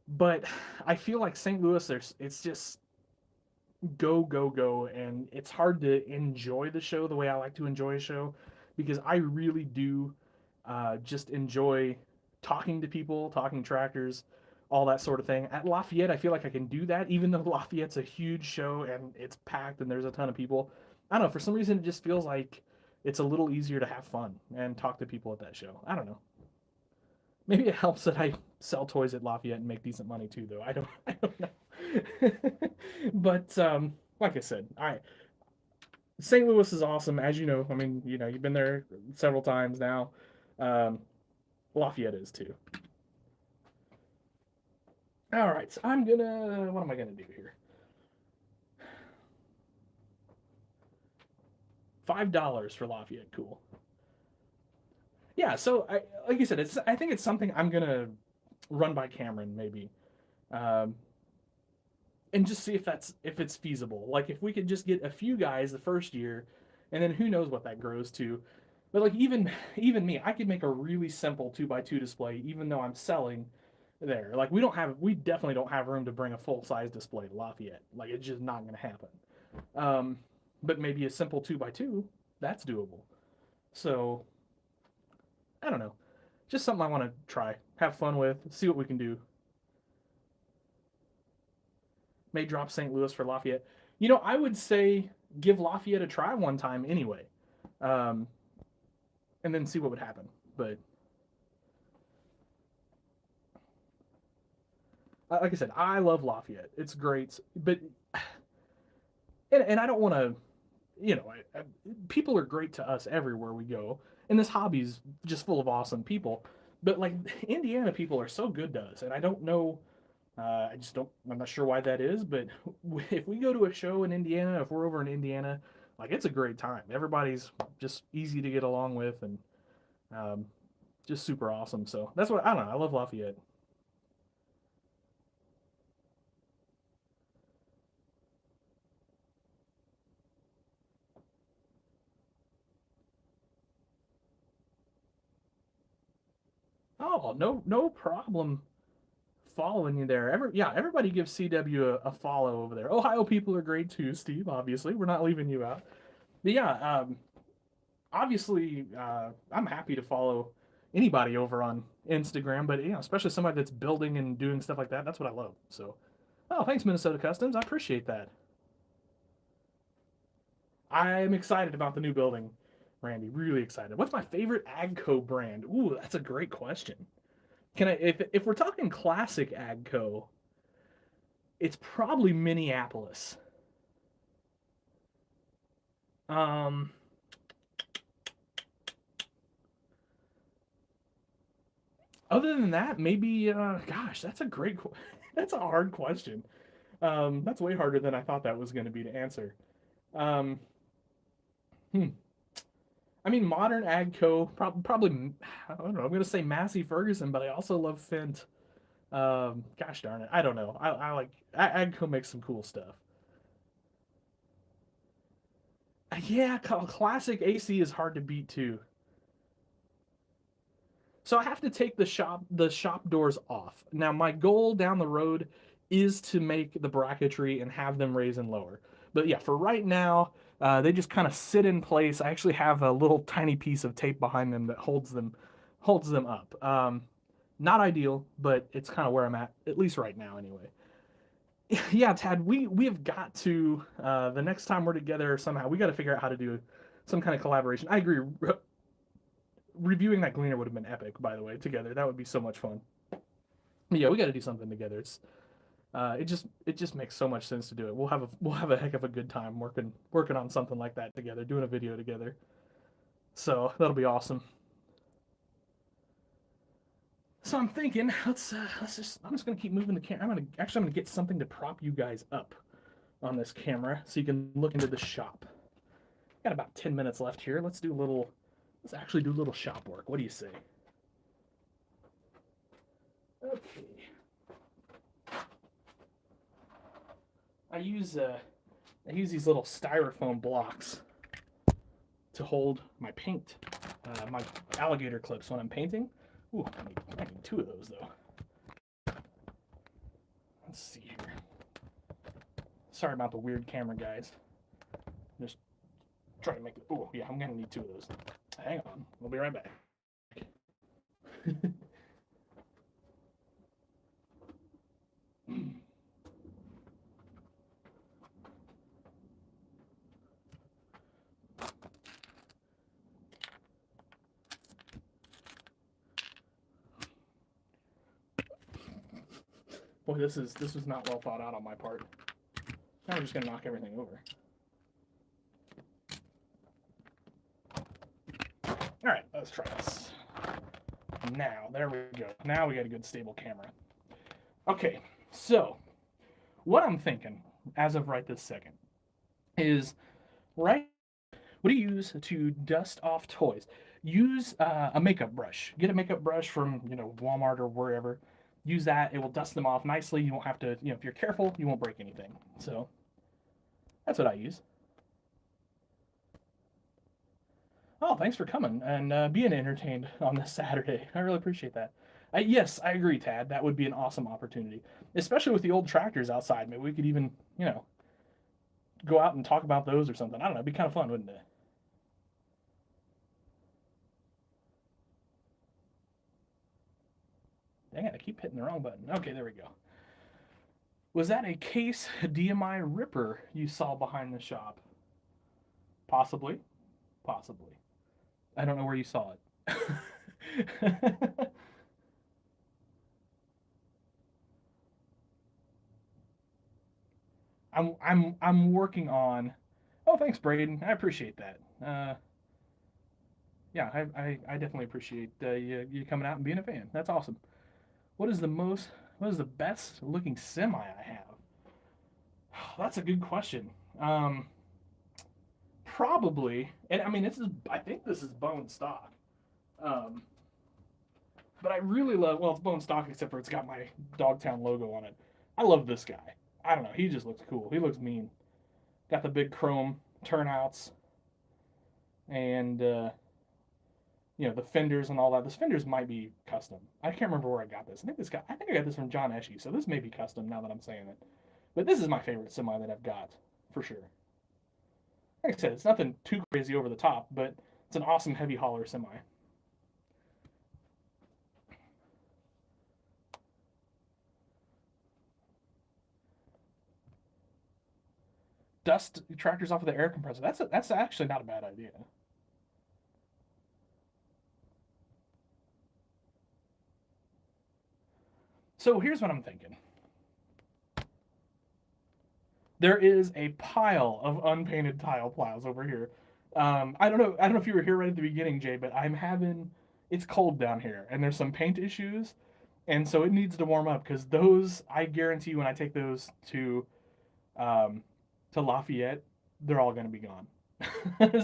But I feel like St. Louis, it's just go go go, and it's hard to enjoy the show the way I like to enjoy a show because I really do just enjoy talking to people, talking tractors, all that sort of thing. At Lafayette, I feel like I can do that, even though Lafayette's a huge show and it's packed and there's a ton of people. I don't know, for some reason, it just feels like it's a little easier to have fun and talk to people at that show. I don't know. Maybe it helps that I sell toys at Lafayette and make decent money too, though. I don't know. But like I said, all right. St. Louis is awesome, as you know. I mean, you've been there several times now. Um, Lafayette is too. All right, so I'm gonna. What am I gonna do here? $5 for Lafayette. Cool. Yeah. So like you said, it's. I think it's something I'm gonna run by Cameron maybe, um, and just see if it's feasible. Like if we could just get a few guys the first year, and then who knows what that grows to. But like even me, I could make a really simple 2x2 display, even though I'm selling there. Like we definitely don't have room to bring a full size display to Lafayette. Like it's just not going to happen. Um, but maybe a simple 2x2, that's doable. So I don't know, just something I want to try, have fun with, see what we can do. May drop St. Louis for Lafayette. You know, I would say give Lafayette a try one time anyway, um, and then see what would happen. But like I said, I love Lafayette. It's great, but and I don't want to, you know, people are great to us everywhere we go, and this hobby's just full of awesome people. But like Indiana people are so good to us, and I don't know. I just don't. I'm not sure why that is, but if we go to a show in Indiana, if we're over in Indiana, like it's a great time. Everybody's just easy to get along with, and um, just super awesome. So that's what I don't know. I love Lafayette. Oh, no problem following you there. Everybody gives CW a follow over there. Ohio people are great too, Steve. Obviously, we're not leaving you out. But yeah, obviously, I'm happy to follow anybody over on Instagram, but especially somebody that's building and doing stuff like that. That's what I love. So, oh, thanks, Minnesota Customs. I appreciate that. I'm excited about the new building, Randy. Really excited. What's my favorite Agco brand? Ooh, that's a great question. Can I, if we're talking classic Agco, it's probably Minneapolis. Um, Other than that, maybe. Gosh, that's a great. That's a hard question. That's way harder than I thought that was going to be to answer. Um, hmm. I mean, modern Agco, probably. I don't know. I'm going to say Massey Ferguson, but I also love Fint. Gosh darn it, I don't know. I like Agco makes some cool stuff. Yeah, classic AC is hard to beat too. So I have to take the shop doors off. Now my goal down the road is to make the bracketry and have them raise and lower. But yeah, for right now, they just kind of sit in place. I actually have a little tiny piece of tape behind them that holds them up. Not ideal, but it's kind of where I'm at least right now anyway. Yeah, Tad, we have got to the next time we're together somehow we got to figure out how to do some kind of collaboration. I agree. Reviewing that Gleaner would have been epic, by the way, together. That would be so much fun. But yeah, we got to do something together. It just makes so much sense to do it. We'll have a heck of a good time working on something like that together, doing a video together. So that'll be awesome. So I'm thinking, let's just I'm just gonna keep moving the camera. I'm gonna get something to prop you guys up on this camera so you can look into the shop. Got about 10 minutes left here. Let's actually do a little shop work. What do you say? Okay. I use uh, I use these little styrofoam blocks to hold my paint, my alligator clips when I'm painting. Ooh, I need two of those though. Let's see here. Sorry about the weird camera, guys. Just trying to make it. Oh yeah, I'm gonna need two of those. Hang on, we'll be right back. Boy, this was not well thought out on my part. Now we're just gonna knock everything over. All right, let's try this. Now, there we go. Now we got a good stable camera. Okay, So, what I'm thinking, as of right this second, is right. What do you use to dust off toys? Use a makeup brush. Get a makeup brush from Walmart or wherever. Use that. It will dust them off nicely. You won't have to. If you're careful, you won't break anything. So that's what I use. Oh, thanks for coming and being entertained on this Saturday. I really appreciate that. Yes, I agree, Tad. That would be an awesome opportunity, especially with the old tractors outside. Maybe we could even, go out and talk about those or something. I don't know. It'd be kind of fun, wouldn't it? Dang it, I keep hitting the wrong button. Okay, there we go. Was that a Case DMI Ripper you saw behind the shop? Possibly. Possibly. I don't know where you saw it. I'm working on. Oh, thanks, Braden. I appreciate that. Yeah, I definitely appreciate you coming out and being a fan. That's awesome. What is the most? What is the best looking semi I have? That's a good question. Um, Probably, and I mean this is. I think this is bone stock. Um, but I really love. Well, it's bone stock except for it's got my Dogtown logo on it. I love this guy. I don't know. He just looks cool. He looks mean. Got the big chrome turnouts and the fenders and all that. This fenders might be custom. I can't remember where I got this. I think I got this from John Eshe, so this may be custom now that I'm saying it. But this is my favorite semi that I've got for sure. Like I said, it's nothing too crazy over the top, but it's an awesome heavy hauler semi. Dust tractors off of the air compressor. That's actually not a bad idea. So here's what I'm thinking. There is a pile of unpainted tile plows over here. I don't know. I don't know if you were here right at the beginning, Jay, but I'm having. It's cold down here, and there's some paint issues, and so it needs to warm up because those. I guarantee when I take those um, to Lafayette, they're all going to be gone.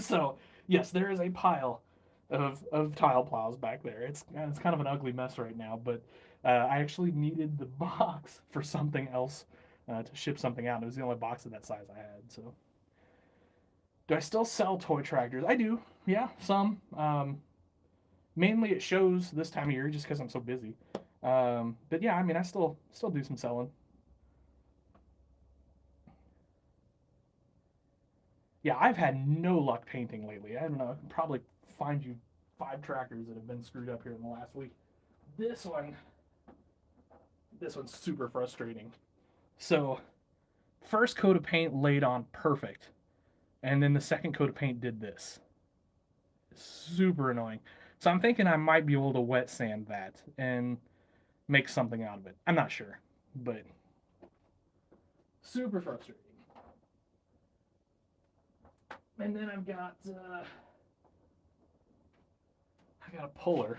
So yes, there is a pile of tile plows back there. It's kind of an ugly mess right now, but I actually needed the box for something else to ship something out. It was the only box of that size I had. So, do I still sell toy tractors? I do. Yeah, some. Mainly at shows this time of year, just because I'm so busy. But yeah, I mean, I still do some selling. Yeah, I've had no luck painting lately. I don't know. I can probably find you 5 tractors that have been screwed up here in the last week. This one, this one's super frustrating. So, first coat of paint laid on perfect, and then the second coat of paint did this. Super annoying. So I'm thinking I might be able to wet sand that and make something out of it. I'm not sure, but super frustrating. And then I got a puller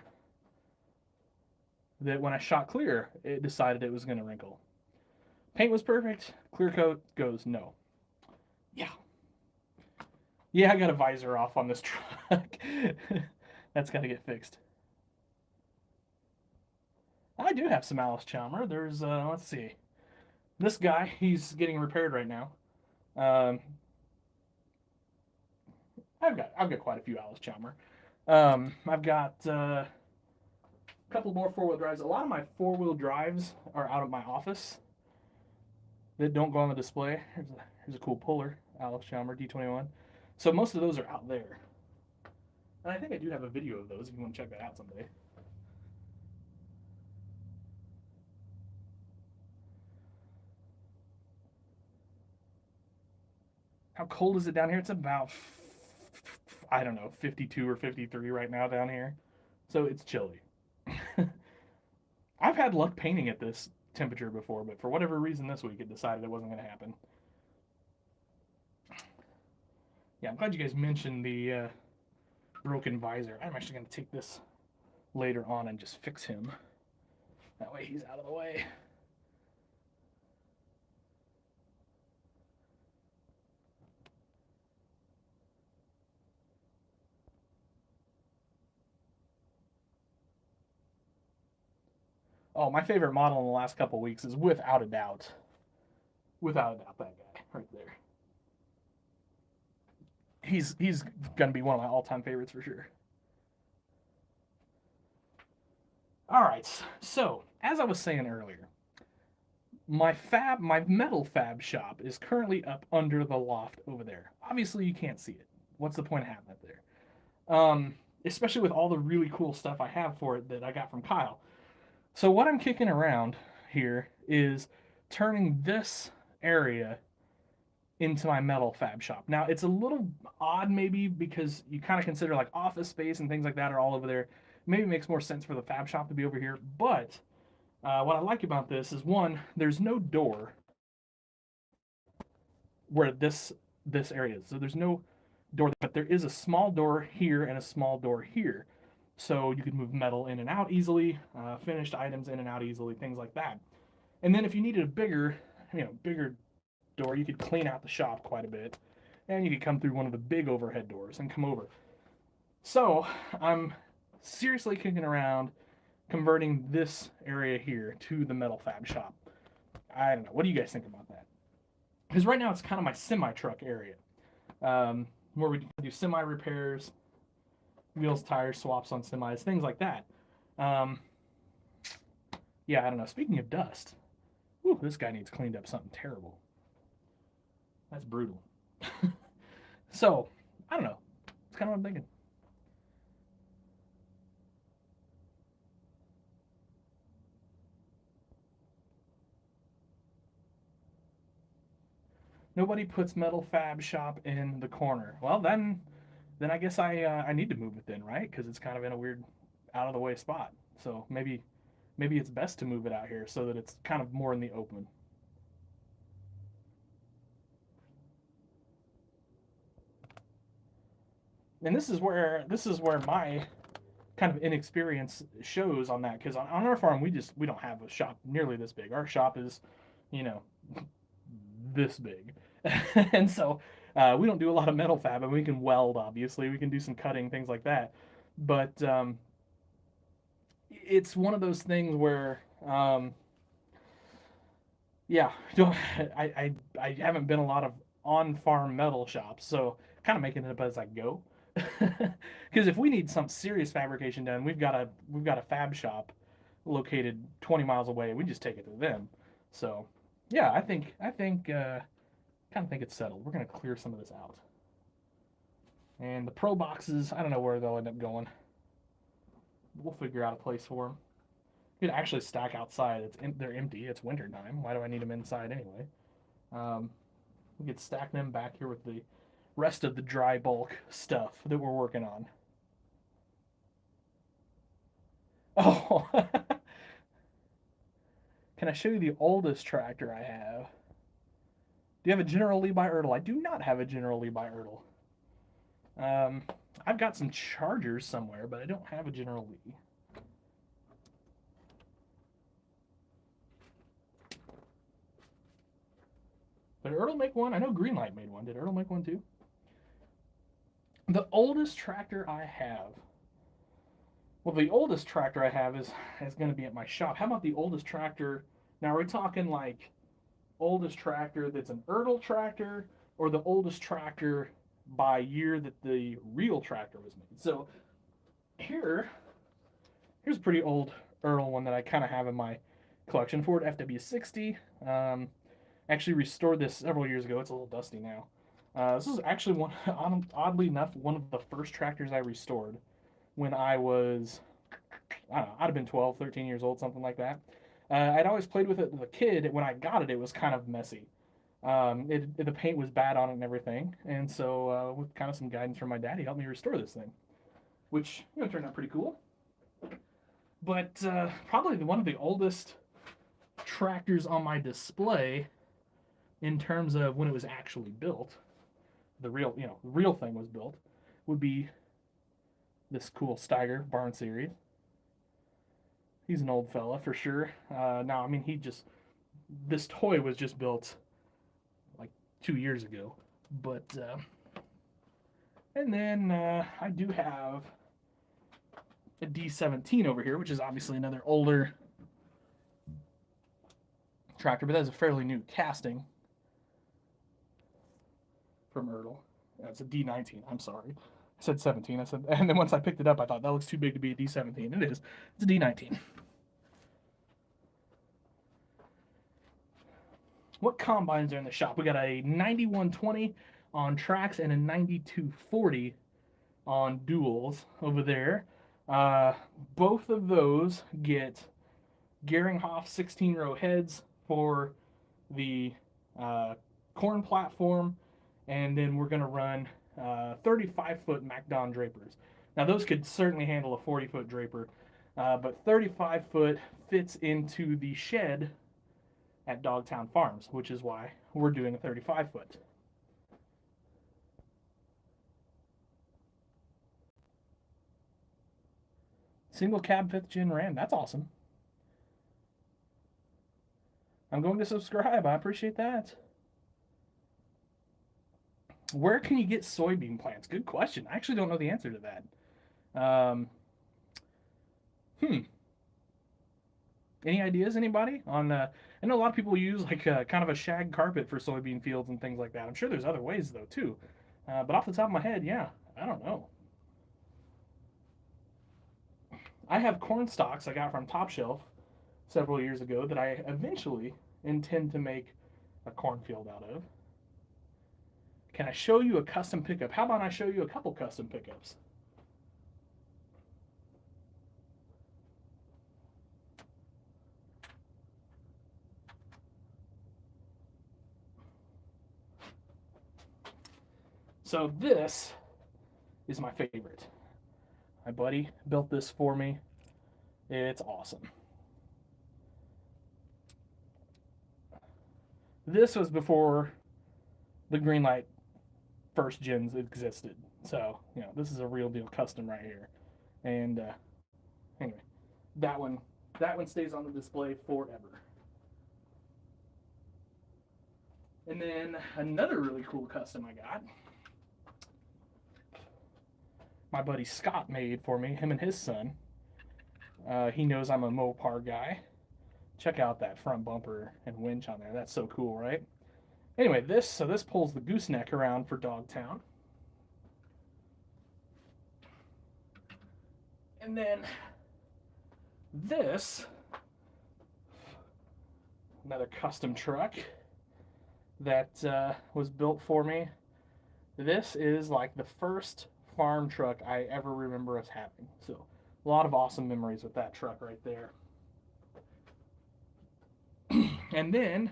that when I shot clear, it decided it was going to wrinkle. Paint was perfect. Clear coat goes no. Yeah. Yeah, I got a visor off on this truck. That's got to get fixed. I do have some Alice Chalmer. There's let's see. This guy, he's getting repaired right now. Um, I've got quite a few Alice Chalmer. I've got a couple more 4-wheel drives. A lot of my 4-wheel drives are out of my office that don't go on the display. Here's a cool puller, Alice Chalmer D21. So most of those are out there. And I think I do have a video of those if you want to check that out someday. How cold is it down here? It's about, I don't know, 52 or 53 right now down here. So it's chilly. I've had luck painting at this temperature before, but for whatever reason this week it decided it wasn't going to happen. Yeah, I'm glad you guys mentioned the broken visor. I'm actually going to take this later on and just fix him. That way he's out of the way. Oh, my favorite model in the last couple weeks is without a doubt that guy right there. He's gonna be one of my all-time favorites for sure. All right, so as I was saying earlier, my metal fab shop is currently up under the loft over there. Obviously, you can't see it. What's the point of having it there? Especially with all the really cool stuff I have for it that I got from Kyle. So what I'm kicking around here is turning this area into my metal fab shop. Now it's a little odd maybe because you kind of consider like office space and things like that are all over there. Maybe it makes more sense for the fab shop to be over here. But what I like about this is one, there's no door where this area is. So there's no door, but there is a small door here and a small door here. So you could move metal in and out easily, finished items in and out easily, things like that. And then if you needed a bigger door, you could clean out the shop quite a bit, and you could come through one of the big overhead doors and come over. So I'm seriously kicking around converting this area here to the metal fab shop. I don't know. What do you guys think about that? Because right now it's kind of my semi truck area, where we do semi repairs, wheels, tires, swaps on semis, things like that. Um, yeah, I don't know. Speaking of dust, whew, this guy needs cleaned up something terrible. That's brutal. So, I don't know. It's kind of what I'm thinking. Nobody puts metal fab shop in the corner. Well, then I guess I need to move it then, right? Because it's kind of in a weird, out of the way spot. So maybe it's best to move it out here so that it's kind of more in the open. And this is where my kind of inexperience shows on that because on our farm we don't have a shop nearly this big. Our shop is, you know, this big, and so we don't do a lot of metal fab. And we can weld, obviously, we can do some cutting, things like that. But it's one of those things where yeah, I haven't been a lot of on farm metal shops, so kind of making it up as I go. Because if we need some serious fabrication done, we've got a fab shop located 20 miles away. We just take it to them. So yeah, I kind of think it's settled. We're gonna clear some of this out. And the pro boxes, I don't know where they'll end up going. We'll figure out a place for them. You can actually stack outside. They're empty. It's winter time. Why do I need them inside anyway? Um, we could stack them back here with the rest of the dry bulk stuff that we're working on. Oh, can I show you the oldest tractor I have? Do you have a General Lee by Ertl? I do not have a General Lee by Ertl. Um, I've got some Chargers somewhere, but I don't have a General Lee. Did Ertl make one? I know Greenlight made one. Did Ertl make one too? The oldest tractor I have. Well, the oldest tractor I have is going to be at my shop. How about the oldest tractor? Now, are we talking like oldest tractor that's an Ertl tractor, or the oldest tractor by year that the real tractor was made? So here's a pretty old Ertl one that I kind of have in my collection. Ford FW60. Actually restored this several years ago. It's a little dusty now. This is actually one, oddly enough, one of the first tractors I restored when I was, I don't know, I'd have been 12, 13 years old, something like that. I'd always played with it as a kid. When I got it, it was kind of messy. The paint was bad on it and everything. And so, with kind of some guidance from my dad, he helped me restore this thing, which turned out pretty cool. But probably one of the oldest tractors on my display in terms of when it was actually built, the real thing was built, would be this cool Steiger Barn Series. He's an old fella for sure. Now, I mean, this toy was just built like 2 years ago. But, and then I do have a D17 over here, which is obviously another older tractor, but that's a fairly new casting from Ertl. It's a D19. I'm sorry. I said 17. And then once I picked it up, I thought that looks too big to be a D17. It is. It's a D19. What combines are in the shop? We got a 9120 on tracks and a 9240 on duals over there. Both of those get Geringhoff 16-row heads for the corn platform, and then we're going to run 35-foot MacDon drapers. Now, those could certainly handle a 40-foot draper, but 35-foot fits into the shed at Dogtown Farms, which is why we're doing a 35-foot. Single cab 5th gen Ram. That's awesome. I'm going to subscribe. I appreciate that. Where can you get soybean plants? Good question. I actually don't know the answer to that. Any ideas, anybody? I know a lot of people use like kind of a shag carpet for soybean fields and things like that. I'm sure there's other ways though too. But off the top of my head, yeah, I don't know. I have corn stalks I got from Top Shelf several years ago that I eventually intend to make a cornfield out of. Can I show you a custom pickup? How about I show you a couple custom pickups? So this is my favorite. My buddy built this for me. It's awesome. This was before the Greenlight first gens existed. So, this is a real deal custom right here. And anyway, that one stays on the display forever. And then another really cool custom I got, my buddy Scott made for me, him and his son. He knows I'm a Mopar guy. Check out that front bumper and winch on there. That's so cool, right? Anyway, this pulls the gooseneck around for Dogtown. And then this, another custom truck that was built for me. This is like the first farm truck I ever remember us having. So a lot of awesome memories with that truck right there. And then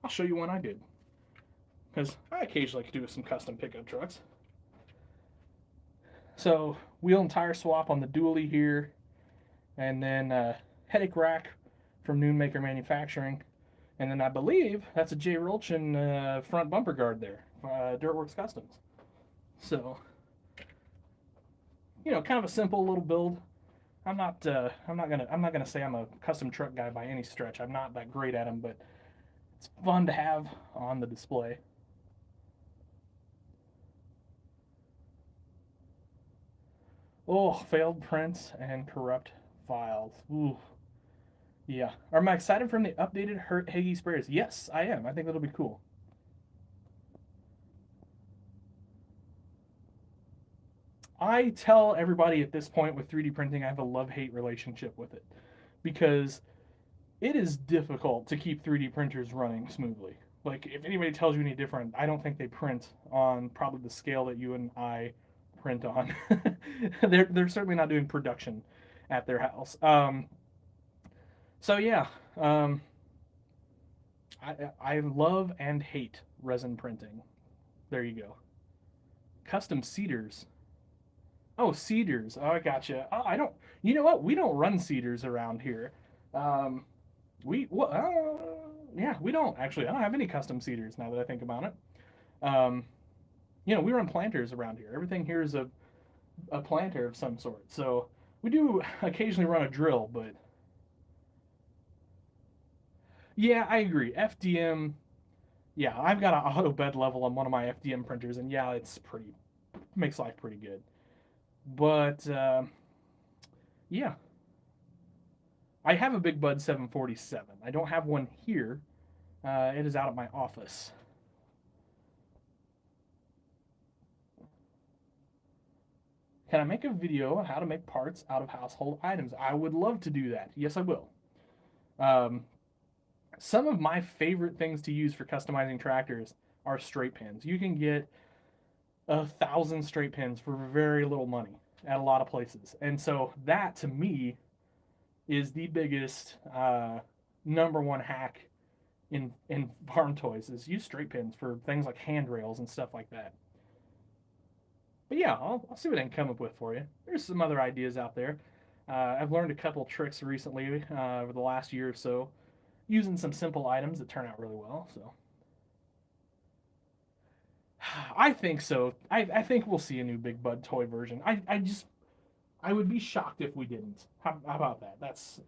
I'll show you one I did, because I occasionally do some custom pickup trucks. So wheel and tire swap on the dually here, and then headache rack from Noonmaker Manufacturing, and then I believe that's a J. Rolchin front bumper guard there, Dirtworks Customs. So, kind of a simple little build. I'm not gonna say I'm a custom truck guy by any stretch. I'm not that great at them, but it's fun to have on the display. Oh, failed prints and corrupt files. Ooh. Yeah. Am I excited from the updated Hagee sprayers? Yes, I am. I think that'll be cool. I tell everybody at this point with 3D printing, I have a love-hate relationship with it, because it is difficult to keep 3D printers running smoothly. Like, if anybody tells you any different, I don't think they print on probably the scale that you and I print on. They're certainly not doing production at their house. So yeah, I love and hate resin printing. There you go. Custom cedars. Oh, cedars. Oh, I gotcha. Oh, I don't. You know what? We don't run cedars around here. Yeah, we don't actually. I don't have any custom cedars now that I think about it. We run planters around here. Everything here is a planter of some sort. So we do occasionally run a drill, but yeah, I agree. FDM. Yeah, I've got an auto bed level on one of my FDM printers, and yeah, it's makes life pretty good. But yeah, I have a Big Bud 747. I don't have one here, It is out at my office. Can I make a video on how to make parts out of household items? I would love to do that. Yes, I will. Um, some of my favorite things to use for customizing tractors are straight pins. You can get 1,000 straight pins for very little money at a lot of places. And so that to me is the biggest number one hack in farm toys is use straight pins for things like handrails and stuff like that. But yeah, I'll see what I can come up with for you. There's some other ideas out there. I've learned a couple tricks recently over the last year or so using some simple items that turn out really well. So I think so. I think we'll see a new Big Bud toy version. I would be shocked if we didn't. How about that? That's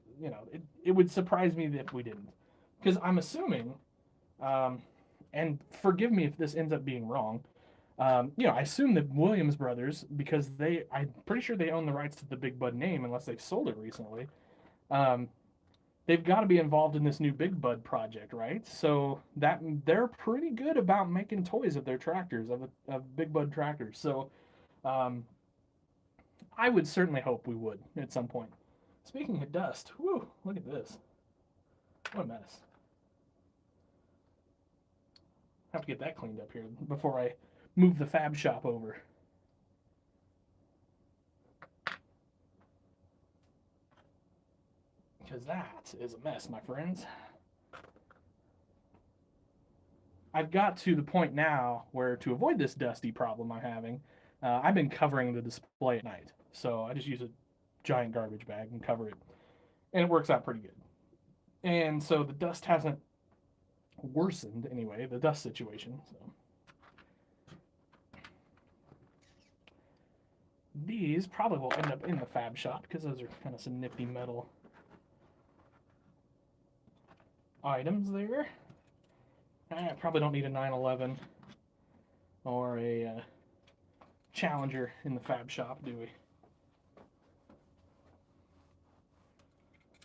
it would surprise me if we didn't, because I'm assuming, and forgive me if this ends up being wrong. I assume that Williams Brothers, because I'm pretty sure they own the rights to the Big Bud name unless they've sold it recently. Um, they've got to be involved in this new Big Bud project, right? So that they're pretty good about making toys of their tractors, of Big Bud tractors. So um, I would certainly hope we would at some point. Speaking of dust, whew, look at this. What a mess. I have to get that cleaned up here before I move the fab shop over. Because that is a mess, my friends. I've got to the point now where, to avoid this dusty problem I'm having, I've been covering the display at night. So I just use a giant garbage bag and cover it. And it works out pretty good. And so the dust hasn't worsened, anyway, the dust situation. So these probably will end up in the fab shop because those are kind of some nifty metal items there. I probably don't need a 911 or a Challenger in the fab shop, do we?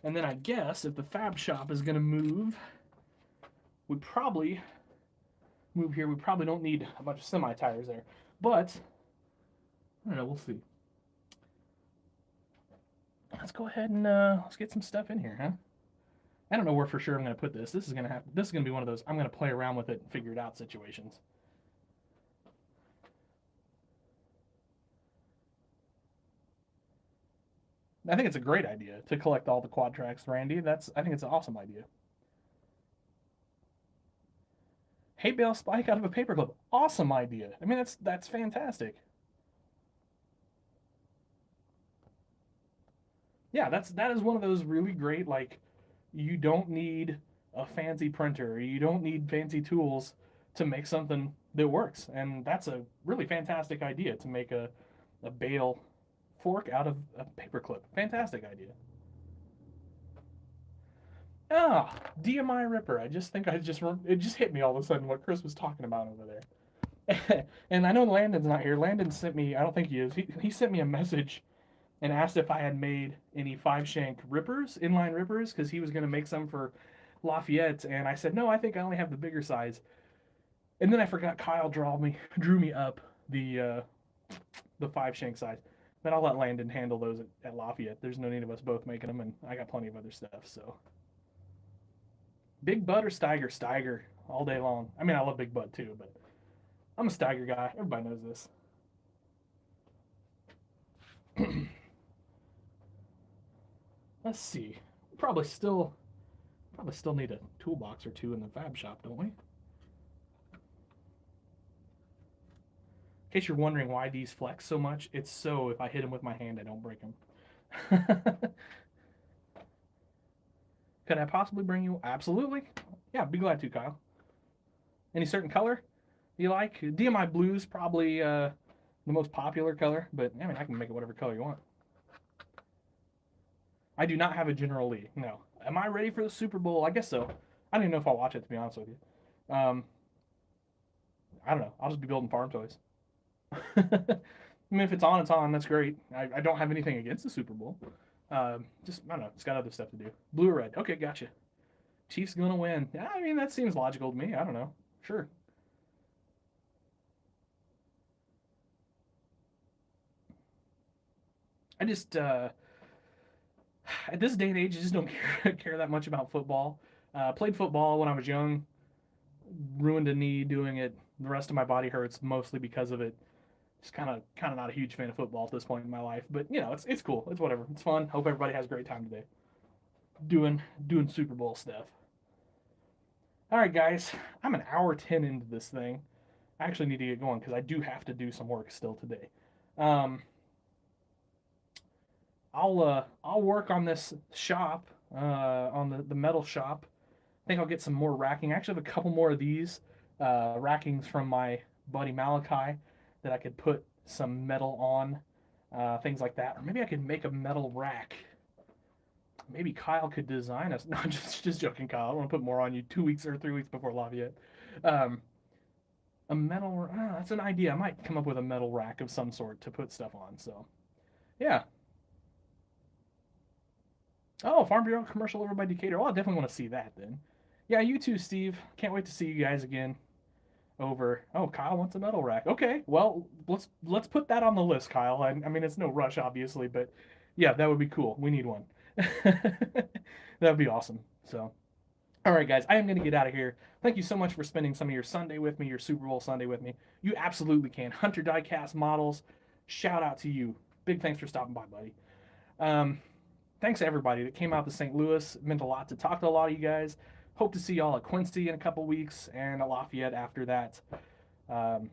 And then I guess if the fab shop is going to move, we probably move here. We probably don't need a bunch of semi-tires there. But, I don't know, we'll see. Let's go ahead and let's get some stuff in here, huh? I don't know where for sure I'm going to put this. This is going to be one of those I'm going to play around with it and figure it out situations. I think it's a great idea to collect all the quad tracks, Randy. I think it's an awesome idea. Hay bale spike out of a paperclip. Awesome idea. I mean, that's fantastic. Yeah, that is one of those really great, like, you don't need a fancy printer, you don't need fancy tools to make something that works. And that's a really fantastic idea to make a bale fork out of a paperclip. Fantastic idea. Ah, DMI Ripper. I just think it just hit me all of a sudden what Chris was talking about over there. And I know Landon's not here. Landon sent me, I don't think he is, he sent me a message and asked if I had made any 5-shank rippers, inline rippers, because he was going to make some for Lafayette. And I said, no, I think I only have the bigger size. And then I forgot Kyle drew me up the 5-shank size. But I'll let Landon handle those at Lafayette. There's no need of us both making them, and I got plenty of other stuff. So, Big Bud or Steiger? Steiger all day long. I mean, I love Big Bud too, but I'm a Steiger guy. Everybody knows this. Let's see. Probably still need a toolbox or two in the fab shop, don't we? In case you're wondering why these flex so much, it's so if I hit them with my hand, I don't break them. Could I possibly bring you? Absolutely. Yeah, be glad to, Kyle. Any certain color you like? DMI Blue's probably the most popular color, but I mean, I can make it whatever color you want. I do not have a General Lee. No. Am I ready for the Super Bowl? I guess so. I don't even know if I'll watch it, to be honest with you. I don't know. I'll just be building farm toys. I mean, if it's on, it's on. That's great. I don't have anything against the Super Bowl. Just, I don't know. It's got other stuff to do. Blue or red? Okay, gotcha. Chiefs gonna win. Yeah, I mean, that seems logical to me. I don't know. Sure. I just at this day and age, I just don't care that much about football. Played football when I was young. Ruined a knee doing it. The rest of my body hurts mostly because of it. Just kind of not a huge fan of football at this point in my life. But you know, it's cool. It's whatever. It's fun. Hope everybody has a great time today. Doing Super Bowl stuff. All right, guys. I'm an hour 10 into this thing. I actually need to get going because I do have to do some work still today. Um, I'll work on this shop, on the metal shop. I think I'll get some more racking. I actually have a couple more of these rackings from my buddy Malachi that I could put some metal on, things like that. Or maybe I could make a metal rack. Maybe Kyle could design us. No, just joking, Kyle. I don't want to put more on you 2 weeks or 3 weeks before Lafayette. Um, a metal. That's an idea. I might come up with a metal rack of some sort to put stuff on. So yeah. Oh, Farm Bureau commercial over by Decatur. Well, I definitely want to see that then. Yeah, you too, Steve. Can't wait to see you guys again over. Oh, Kyle wants a metal rack. Okay, well let's put that on the list, Kyle. I mean, it's no rush, obviously, but yeah, that would be cool. We need one. That would be awesome. So, all right, guys, I am going to get out of here. Thank you so much for spending some of your Sunday with me, your Super Bowl Sunday with me. You absolutely can. Hunter Diecast Models, shout out to you. Big thanks for stopping by, buddy. Um, Thanks to everybody that came out to St. Louis. It meant a lot to talk to a lot of you guys. Hope to see y'all at Quincy in a couple weeks and at Lafayette after that. Um,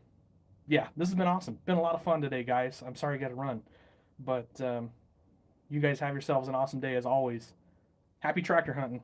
yeah, this has been awesome. Been a lot of fun today, guys. I'm sorry I got to run, but you guys have yourselves an awesome day as always. Happy tractor hunting.